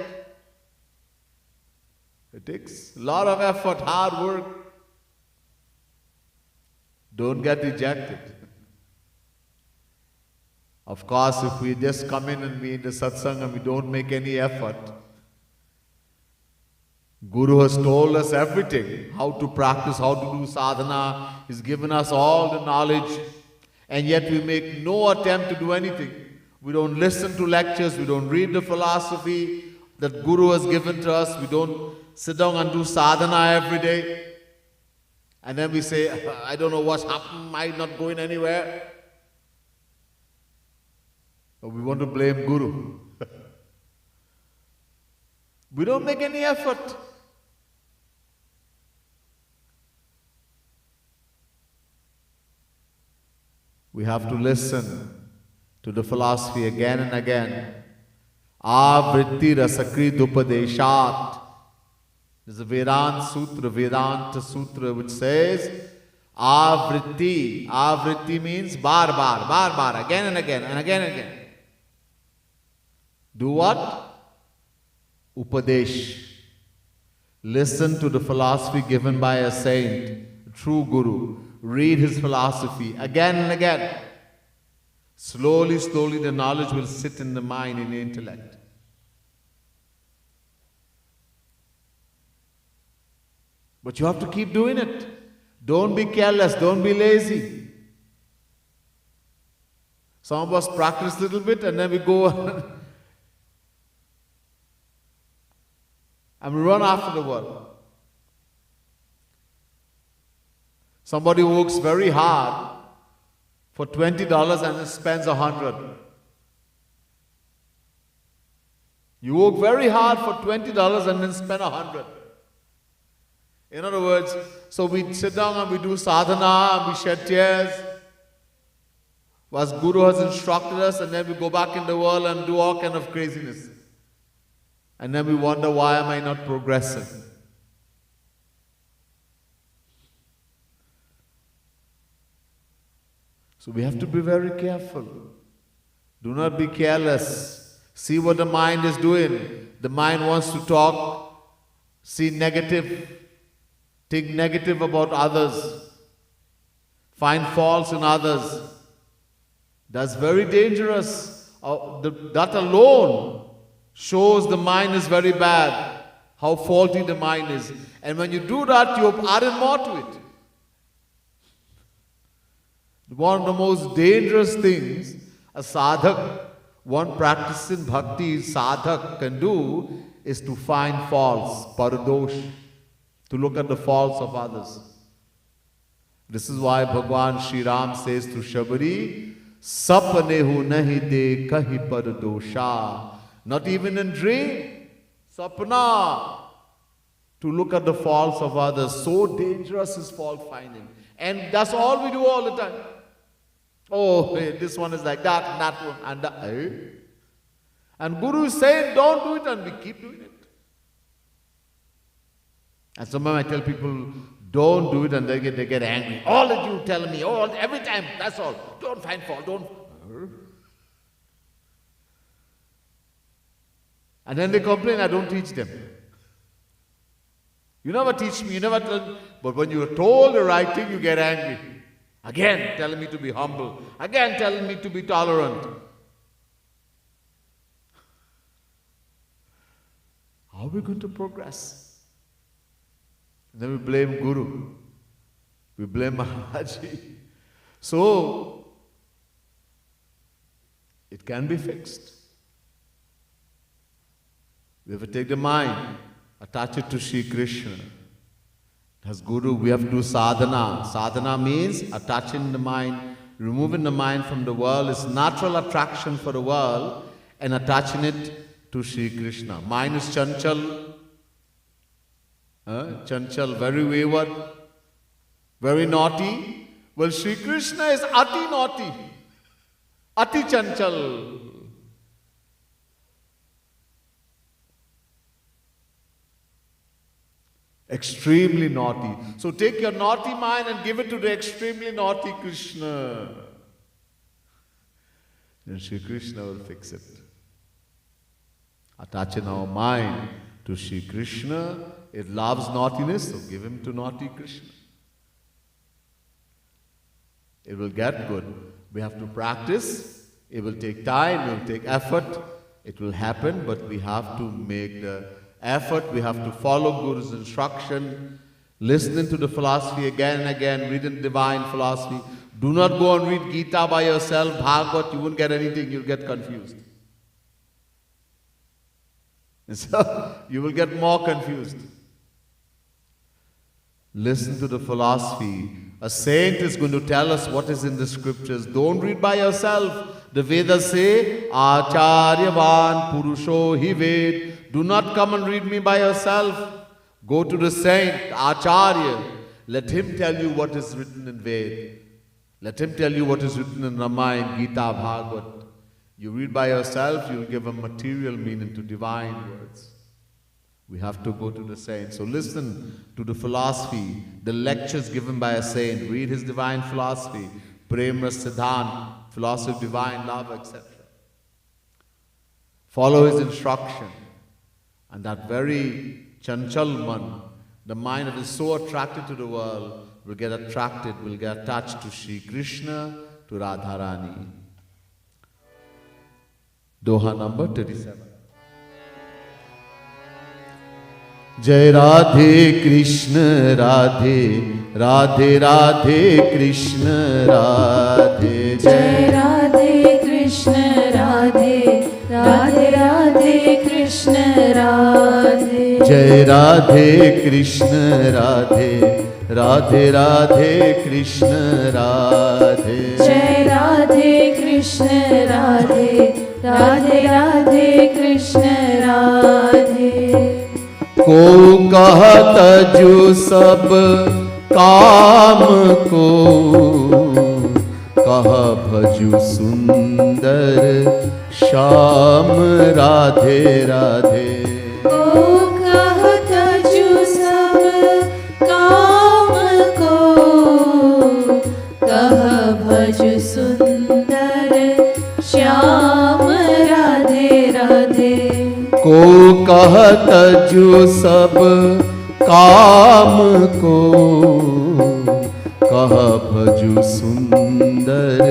It takes a lot of effort, hard work. Don't get dejected. Of course, if we just come in and be in the satsang and we don't make any effort, Guru has told us everything, how to practice, how to do sadhana. He's given us all the knowledge, and yet we make no attempt to do anything. We don't listen to lectures, we don't read the philosophy that Guru has given to us, we don't sit down and do sadhana every day. And then we say, I don't know what's happened, I'm not going anywhere. But we want to blame Guru. We don't make any effort. We have to listen to the philosophy again and again. Avritti rasakrit upadeshat. There's a Vedanta Sutra which says, Avritti. Avritti means bar, again and again, and again and again. Do what? Upadesh. Listen to the philosophy given by a saint, a true Guru. Read his philosophy again and again. Slowly, slowly the knowledge will sit in the mind, in the intellect. But you have to keep doing it. Don't be careless, don't be lazy. Some of us practice a little bit and then we go and we run after the world. Somebody works very hard for $20 and then spends $100. You work very hard for $20 and then spend $100. In other words, so we sit down and we do sadhana and we shed tears, as Guru has instructed us, and then we go back in the world and do all kind of craziness. And then we wonder, why am I not progressing? So we have to be very careful. Do not be careless. See what the mind is doing. The mind wants to talk, see negative, think negative about others, find faults in others. That's very dangerous. That alone shows the mind is very bad, how faulty the mind is. And when you do that, you are adding more to it. One of the most dangerous things a sadhak one practicing bhakti sadhak can do is to find faults, paradosh, to look at the faults of others. This is why Bhagwan Shri Ram says to Shabari, Sapnehu nahi de kahi paradosha. Not even in dream, sapna, to look at the faults of others. So dangerous is fault finding. And that's all we do all the time. Oh, hey, this one is like that, and that one, and that. Hey. And Guru is saying, don't do it, and we keep doing it. And sometimes I tell people, don't do it, and they get angry. All that you tell me, every time, that's all. Don't find fault, don't. And then they complain, I don't teach them. You never teach me, you never tell me. But when you are told the right thing, you get angry. Again, telling me to be humble. Again, telling me to be tolerant. How are we going to progress? And then we blame Guru. We blame Maharaji. So, it can be fixed. We have to take the mind, attach it to Sri Krishna. As Guru, we have to do sadhana. Sadhana means attaching the mind, removing the mind from the world, its natural attraction for the world, and attaching it to Sri Krishna. Mind is chanchal, chanchal, very wayward, very naughty. Well, Sri Krishna is ati naughty, ati chanchal. Extremely naughty. So take your naughty mind and give it to the extremely naughty Krishna. Then Sri Krishna will fix it. Attaching our mind to Sri Krishna, it loves naughtiness, so give him to naughty Krishna. It will get good. We have to practice. It will take time, it will take effort. It will happen, but we have to make the effort, we have to follow Guru's instruction, listening to the philosophy again and again, reading divine philosophy. Do not go and read Gita by yourself, Bhagavad, you won't get anything, you'll get confused. And so, you will get more confused. Listen to the philosophy. A saint is going to tell us what is in the scriptures. Don't read by yourself. The Vedas say, Acharyavan Purusho Hi Ved. Do not come and read me by yourself. Go to the saint, Acharya. Let him tell you what is written in Ved. Let him tell you what is written in Ramayana, Gita, Bhagavad. You read by yourself, you will give a material meaning to divine words. We have to go to the saint. So listen to the philosophy, the lectures given by a saint. Read his divine philosophy, Prem Siddhant, philosophy of divine love, etc. Follow his instruction. And that very chanchal man, the mind that is so attracted to the world, will get attracted, will get attached to Sri Krishna, to Radharani. Doha number 37. Jai Radhe Krishna Radhe, Radhe Radhe Krishna Radhe. Jai Radhe Krishna Radhe, Radhe Radhe Krishna Radhe. Jai Radhe Krishna Radhe, Radhe Radhe Krishna Radhe. Jai Radhe Krishna Radhe, Radhe Radhe Krishna Radhe. को कहत जो सब काम को, कह भजु सुंदर श्याम राधे राधे। को कहत जो सब काम को, कह भजु सुंदर श्याम राधे राधे। को कहत जो सब काम को, कह भजु सुंदर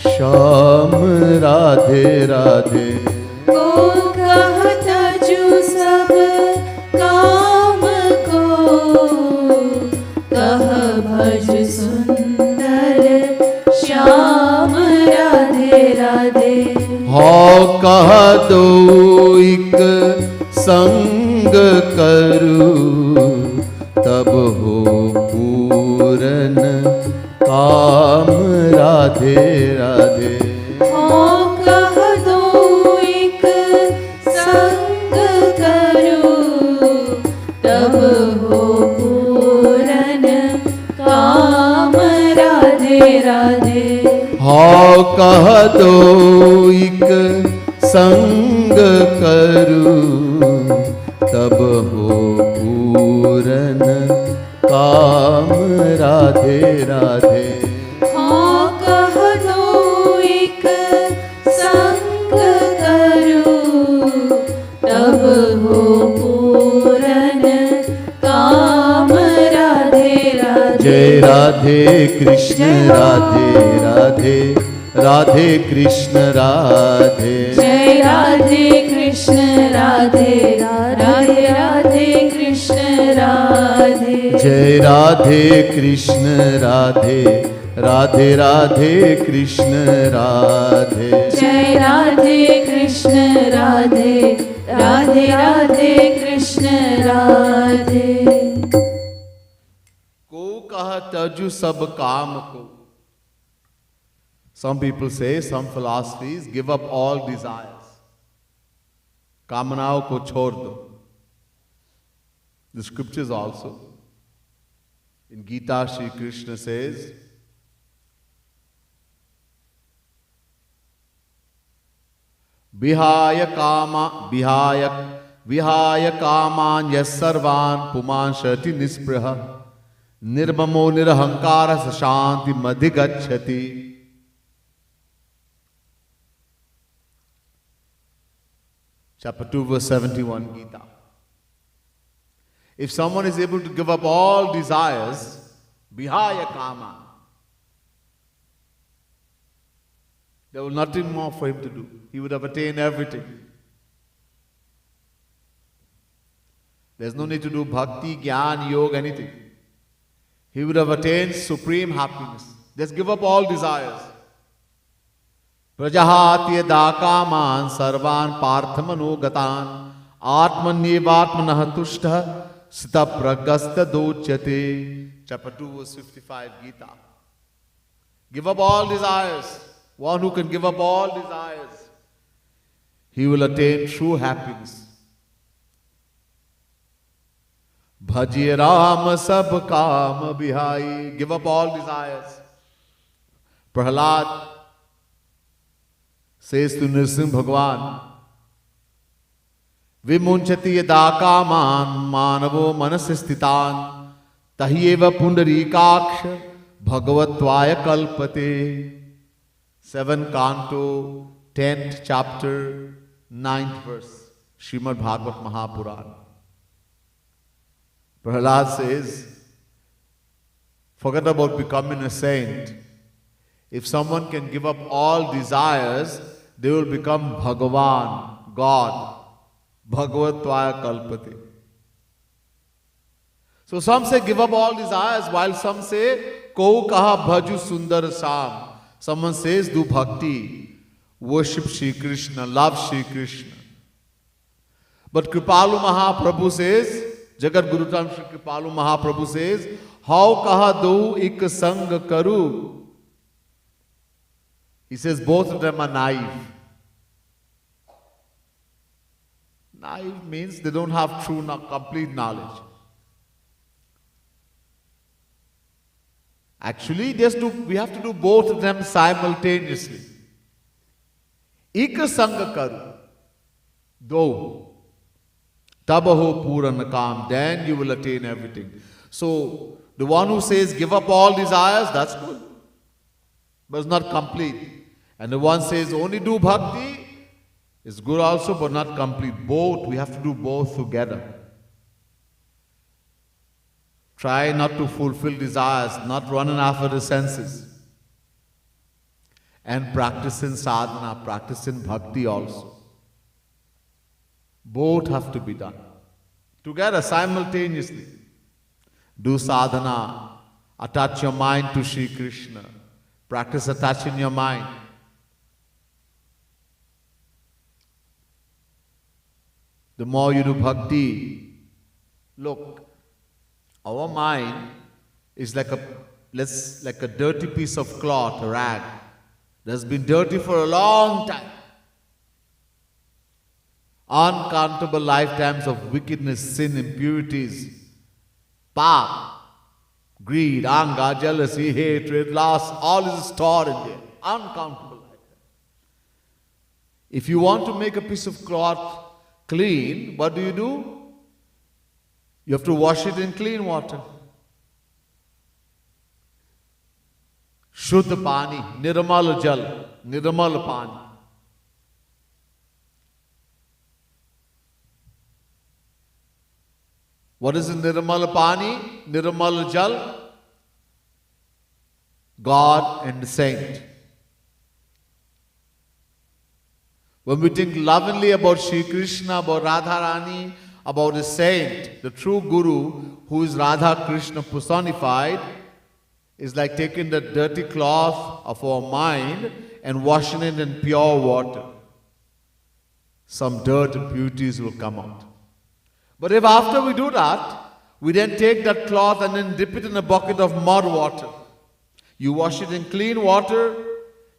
श्याम राधे राधे। को कहत जो सब काम को, कह भज सुंदर श्याम राधे राधे। हो कह दो एक संग करूं, तब हो पूरन काम राधे राधे। हो कह दो एक संग करूं, तब हो पूरन काम राधे राधे। हो कह दो एक संग करूं, तब हो पूरन काम राधे राधे। हो कह दो एक संग करूं, तब हो पूरन काम राधे राधे। जय राधे कृष्ण राधे राधे, राधे कृष्ण राधे। जय राधे कृष्ण राधे राधे, राधे कृष्ण राधे। जय राधे कृष्ण राधे राधे, राधे कृष्ण राधे। जय राधे कृष्ण राधे राधे, राधे कृष्ण राधे। को कह तजु सब काम को। Some people say, some philosophies, give up all desires. कामनाओं को छोड़ दो. The scriptures also. In Gita, Shri Krishna says, Vihaya kaman yasarvan puman shati nispriha nirmamo nirahankara sashanti madhigacchati. Chapter 2, verse 71, Gita. If someone is able to give up all desires, Vihaya kama, there will nothing more for him to do. He would have attained everything. There's no need to do bhakti, jnana, yoga, anything. He would have attained supreme happiness. Just give up all desires. Prajahati yadakaman sarvan parthamanogatan atmanyevatmanah tushta sita pragasta dochyate. Chapter 2, verse 55, Gita. Give up all desires. One who can give up all desires, he will attain true happiness. Bhaji Ram sab kaam bihai. Give up all desires. Prahlad says to Nrsimha Bhagwan, Vimunchati yada kaman manavo manasisthitan tahyeva pundarikaksha bhagavatvaya kalpate. 7th Canto, 10th chapter, 9th verse, Srimad Bhagavad Mahapuran. Prahlad says, forget about becoming a saint. If someone can give up all desires, they will become Bhagavan, God. Bhagavatvaya kalpate. So some say give up all desires, while some say, Ko kaha bhaju sundar sam. Someone says, do bhakti, worship Shri Krishna, love Shri Krishna. But Kripalu Mahaprabhu says, Jagat Guru Tam Shri Kripalu Mahaprabhu says, how kaha do ik sang karu? He says both of them are naive. Naive means they don't have true, complete knowledge. Actually, we have to do both of them simultaneously. Ik sang karu, do, tabaho puran kam, then you will attain everything. So, the one who says give up all desires, that's good, but it's not complete. And the one says only do bhakti, is good also, but not complete. Both, we have to do both together. Try not to fulfill desires, not running after the senses. And practice in sadhana, practice in bhakti also. Both have to be done. Together, simultaneously. Do sadhana, attach your mind to Shri Krishna. Practice attaching your mind. the more you do bhakti. Look, our mind is like a dirty piece of cloth, a rag, that's been dirty for a long time. Uncountable lifetimes of wickedness, sin, impurities, pap, greed, anger, jealousy, hatred, lust, all is stored in there. Uncountable lifetimes. If you want to make a piece of cloth clean, what do? You have to wash it in clean water. Shuddha pani, nirmal jal, nirmal pani. What is nirmal pani, nirmal jal? God and the saint. When we think lovingly about Sri Krishna, about Radharani, about the saint, the true Guru, who is Radha Krishna personified, is like taking the dirty cloth of our mind and washing it in pure water. Some dirt and impurities will come out. But if after we do that, we then take that cloth and then dip it in a bucket of mud water. You wash it in clean water,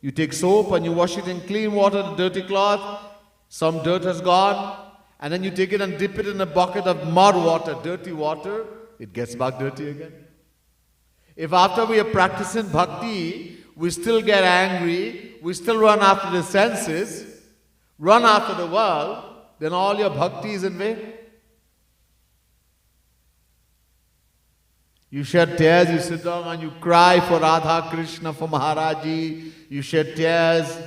you take soap and you wash it in clean water, the dirty cloth, some dirt has gone, and then you take it and dip it in a bucket of mud water, dirty water, it gets back dirty again. If after we are practicing bhakti, we still get angry, we still run after the senses, run after the world, then all your bhakti is in vain. You shed tears, you sit down and you cry for Radha Krishna, for Maharaji, you shed tears,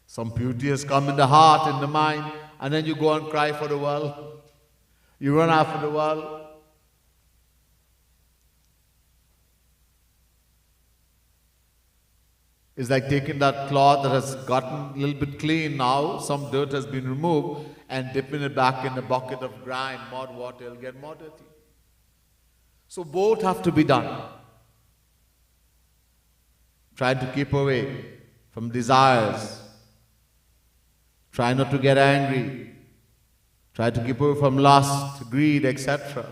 some beauty has come in the heart, in the mind, and then you go and cry for the world. You run after the world. It's like taking that cloth that has gotten a little bit clean now, some dirt has been removed, and dipping it back in a bucket of grime, mud water, it'll get more dirty. So both have to be done. Trying to keep away from desires. Try not to get angry. Try to keep away from lust, greed, etc.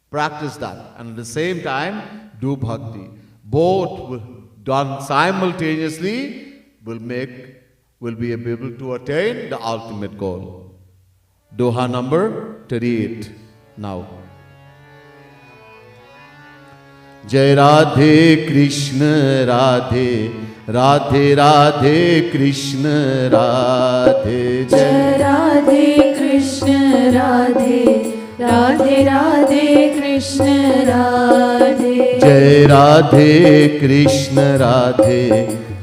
Practice that. And at the same time, do bhakti. Both done simultaneously will be able to attain the ultimate goal. Doha number 38 now. Jai Radhe Krishna Radhe, Radhe Radhe Krishna Radhe. Jai Radhe Krishna Radhe, Radhe Radhe Krishna Radhe. Jai Radhe Krishna Radhe,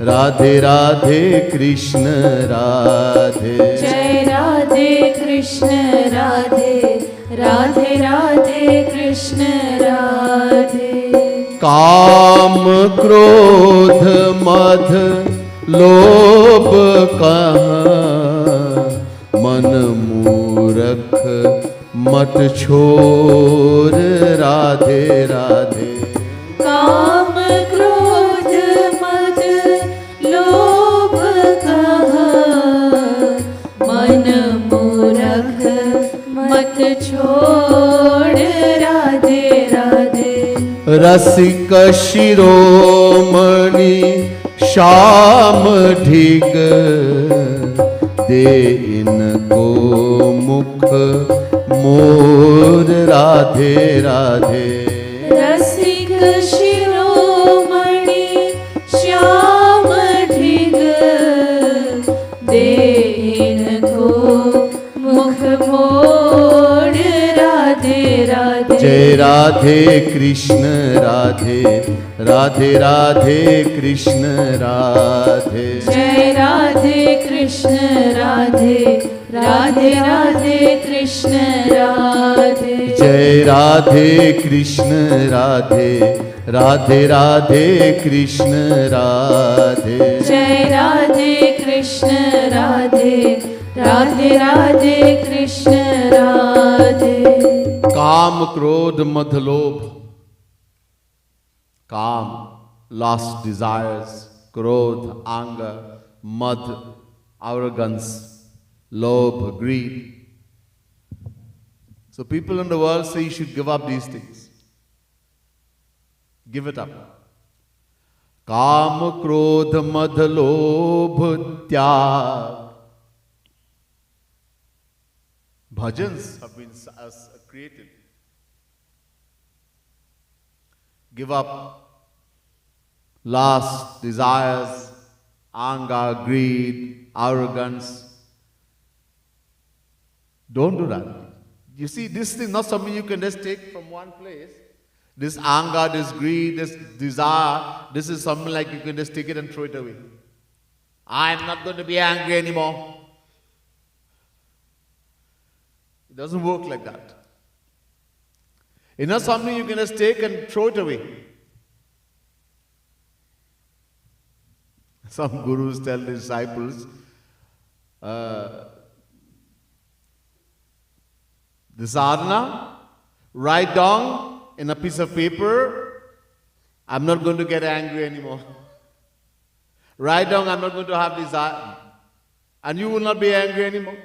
Radhe Radhe Krishna Radhe. Jai Radhe Krishna Radhe, Radhe Radhe Krishna Radhe. काम क्रोध मद लोभ कहाँ, मन मूरख मत छोड़ राधे राधे. काम क्रोध मद लोभ कहाँ, मन मूरख मत छोड़ राधे राधे. रसिक शिरोमणि श्याम ढिग, दे इनको मुख मोर राधे राधे. रसिक शिरोमणि श्याम ढिग, दे इनको मुख मोड़ राधे राधे. जय राधे कृष्ण राधे, राधे राधे कृष्ण राधे. जय राधे कृष्ण राधे, राधे राधे कृष्ण राधे. जय राधे कृष्ण राधे, राधे राधे कृष्ण राधे. जय राधे कृष्ण राधे, राधे राधे कृष्ण राधे. काम क्रोध मद लोभ. Kam, lust, desires, krodh, anger, mad, arrogance, lobh, greed. So people in the world say you should give up these things. Give it up. Kam, krodha, madh, lobh, tyag. Bhajans have been created. Give up lust, desires, anger, greed, arrogance. Don't do that. You see, this is not something you can just take from one place. This anger, this greed, this desire, this is something like you can just take it and throw it away. I'm not going to be angry anymore. It doesn't work like that. It's not something you can just take and throw it away. Some gurus tell the disciples, the sadhana, write down in a piece of paper, I'm not going to get angry anymore. Write down, I'm not going to have desire. And you will not be angry anymore.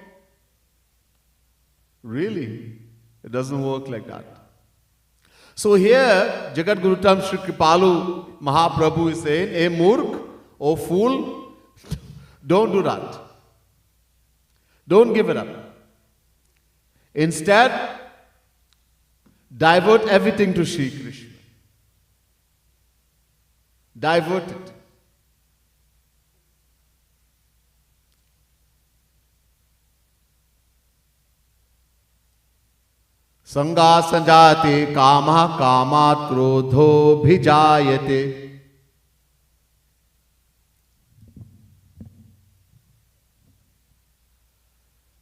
Really? It doesn't work like that. So here, Jagat Guru Tam Shri Kripalu Mahaprabhu is saying, "Hey Murk, oh fool, don't do that. Don't give it up. Instead, divert everything to Shri Krishna. Divert it. Sanga sanjate kama kamat krodho bhijayate."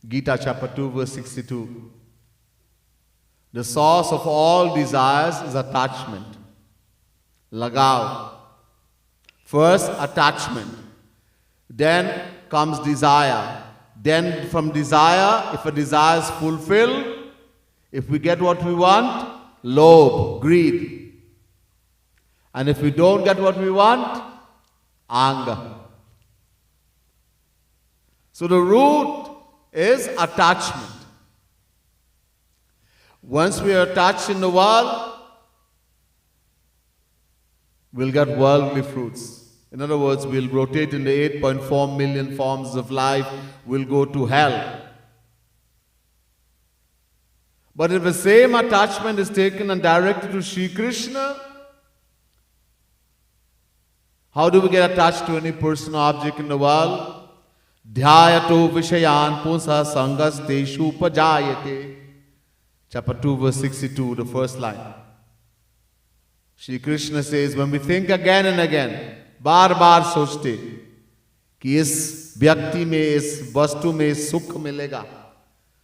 Gita chapter 2 verse 62. The source of all desires is attachment. Lagav. First attachment. Then comes desire. Then from desire, if a desire is fulfilled, if we get what we want, lobh, greed. And if we don't get what we want, anger. So the root is attachment. Once we are attached in the world, we'll get worldly fruits. In other words, we'll rotate in the 8.4 million forms of life, we'll go to hell. But if the same attachment is taken and directed to Shri Krishna, how do we get attached to any person or object in the world? Dhyayato vishayan pusa sangas teshu pajayate. Chapter 2 verse 62, the first line. Shri Krishna says, when we think again and again, बार बार सोचते कि इस व्यक्ति में, इस वस्तु में सुख मिलेगा.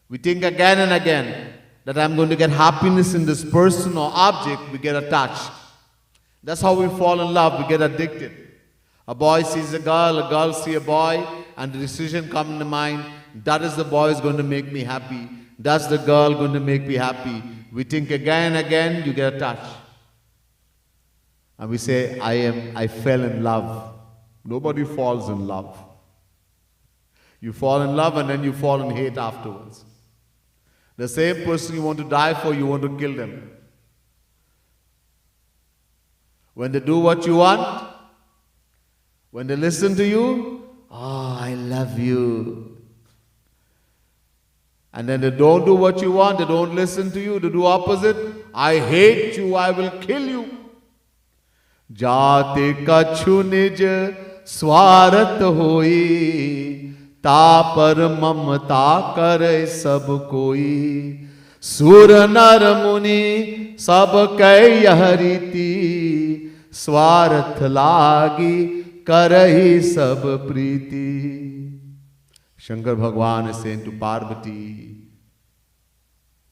We think again and again that I'm going to get happiness in this person or object, we get attached. That's how we fall in love, we get addicted. A boy sees a girl sees a boy, and the decision comes in the mind, that is the boy is going to make me happy, that's the girl going to make me happy. We think again and again, you get attached. And we say, I fell in love. Nobody falls in love. You fall in love and then you fall in hate afterwards. The same person you want to die for, you want to kill them. When they do what you want, when they listen to you, oh, I love you. And then they don't do what you want, they don't listen to you, they do opposite. I hate you, I will kill you. जाते कछु निज स्वार्थ होई, तापर ममता करे सब कोई. सुर नर मुनि सब कै यह रीति, स्वार्थ लागी करहि सब प्रीति. Shankar Bhagwan is saying to Parvati,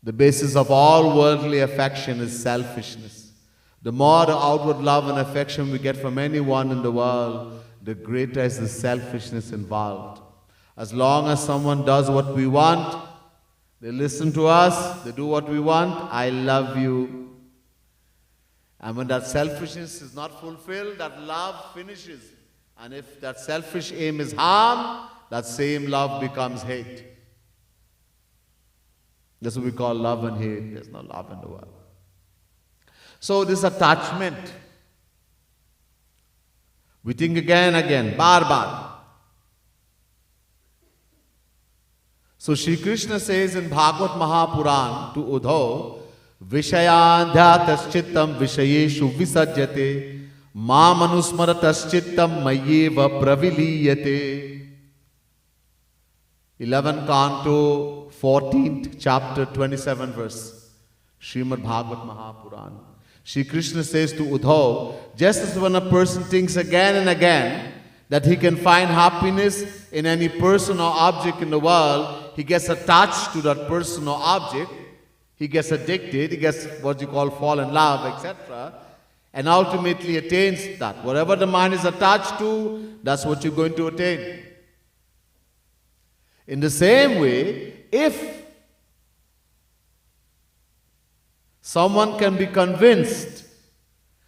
the basis of all worldly affection is selfishness. The more outward love and affection we get from anyone in the world, the greater is the selfishness involved. As long as someone does what we want, they listen to us, they do what we want, I love you. And when that selfishness is not fulfilled, that love finishes. And if that selfish aim is harm, that same love becomes hate. That's what we call love and hate. There's no love in the world. So this attachment, we think again and again, bar bar. So Shri Krishna says in Bhagavad Mahapuran to Uddhav, Vishayandhyataschitam vishayeshu visajyate mamanusmarataschitam mayeva praviliyate. 11 Canto, 14th chapter, 27 verse, Srimad Bhagavad Mahapuran. Shri Krishna says to Uddhav, just as when a person thinks again and again that he can find happiness in any person or object in the world, he gets attached to that person or object, he gets addicted, he gets what you call fall in love, etc., and ultimately attains that. Whatever the mind is attached to, that's what you're going to attain. In the same way, if someone can be convinced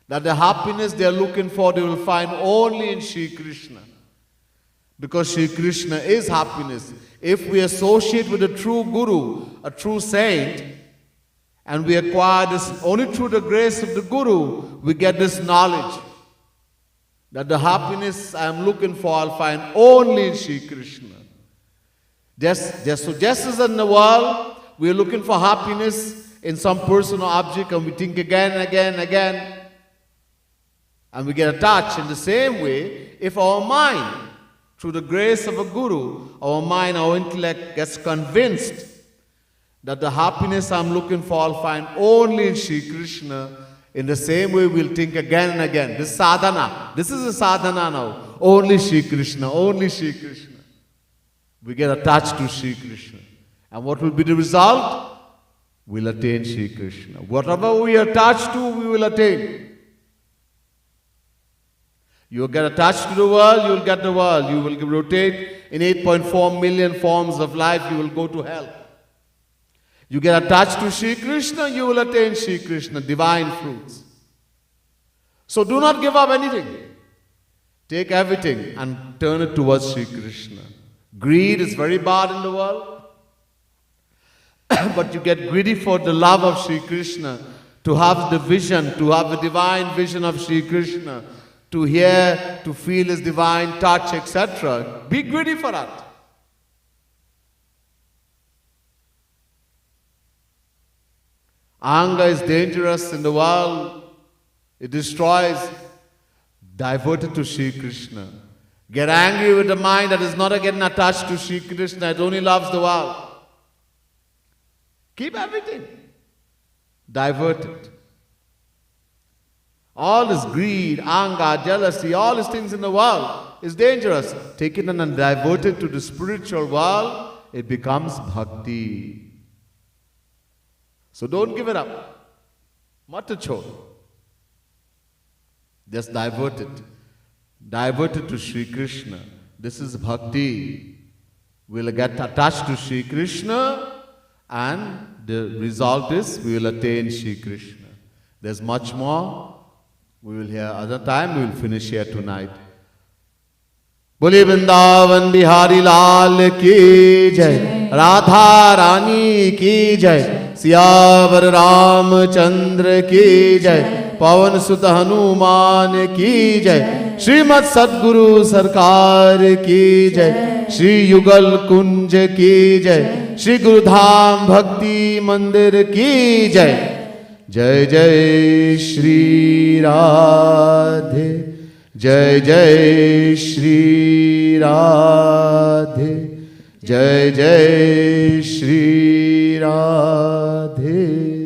that the happiness they are looking for, they will find only in Shri Krishna. Because Shri Krishna is happiness. If we associate with a true Guru, a true saint, and we acquire this only through the grace of the Guru, we get this knowledge that the happiness I am looking for, I'll find only in Shri Krishna. Just as in the world, we are looking for happiness in some person or object, and we think again and again and again, and we get attached. In the same way, if our mind, through the grace of a Guru, our mind, our intellect gets convinced that the happiness I'm looking for I'll find only in Shri Krishna, in the same way we'll think again and again. This sadhana, this is a sadhana now. Only Shri Krishna, only Shri Krishna. We get attached to Shri Krishna. And what will be the result? We'll attain Shri Krishna. Whatever we are attached to, we will attain. You will get attached to the world, you will get the world. You will rotate in 8.4 million forms of life, you will go to hell. You get attached to Shri Krishna, you will attain Shri Krishna, divine fruits. So do not give up anything. Take everything and turn it towards Shri Krishna. Greed is very bad in the world. But you get greedy for the love of Shri Krishna, to have the vision, to have the divine vision of Shri Krishna, to hear, to feel His divine touch, etc. Be greedy for that. Anger is dangerous in the world. It destroys. Divert it to Shri Krishna. Get angry with the mind that is not again attached to Shri Krishna. It only loves the world. Keep everything. Divert it. All this greed, anger, jealousy, all these things in the world is dangerous. Take it and divert it to the spiritual world. It becomes bhakti. So don't give it up. Matacho. Just divert it. Divert it to Shri Krishna. This is bhakti. We'll get attached to Shri Krishna, and the result is we will attain Shri Krishna. There's much more. We will hear other time. We will finish here tonight. Boli Vrindavan Bihari Lal ki jai, Radha Rani ki jai, Siyavar Ramchandra ki jai, Pavan Sut Hanuman ki jai, Srimad Sadguru Sarkar ki jai, Shri Yugal Kunj ki jai, Shri Guru Dham Bhakti Mandir ki jai. Jai Jai Shri Radhe, Jai Jai Shri Radhe, Jai Jai Shri Radhe.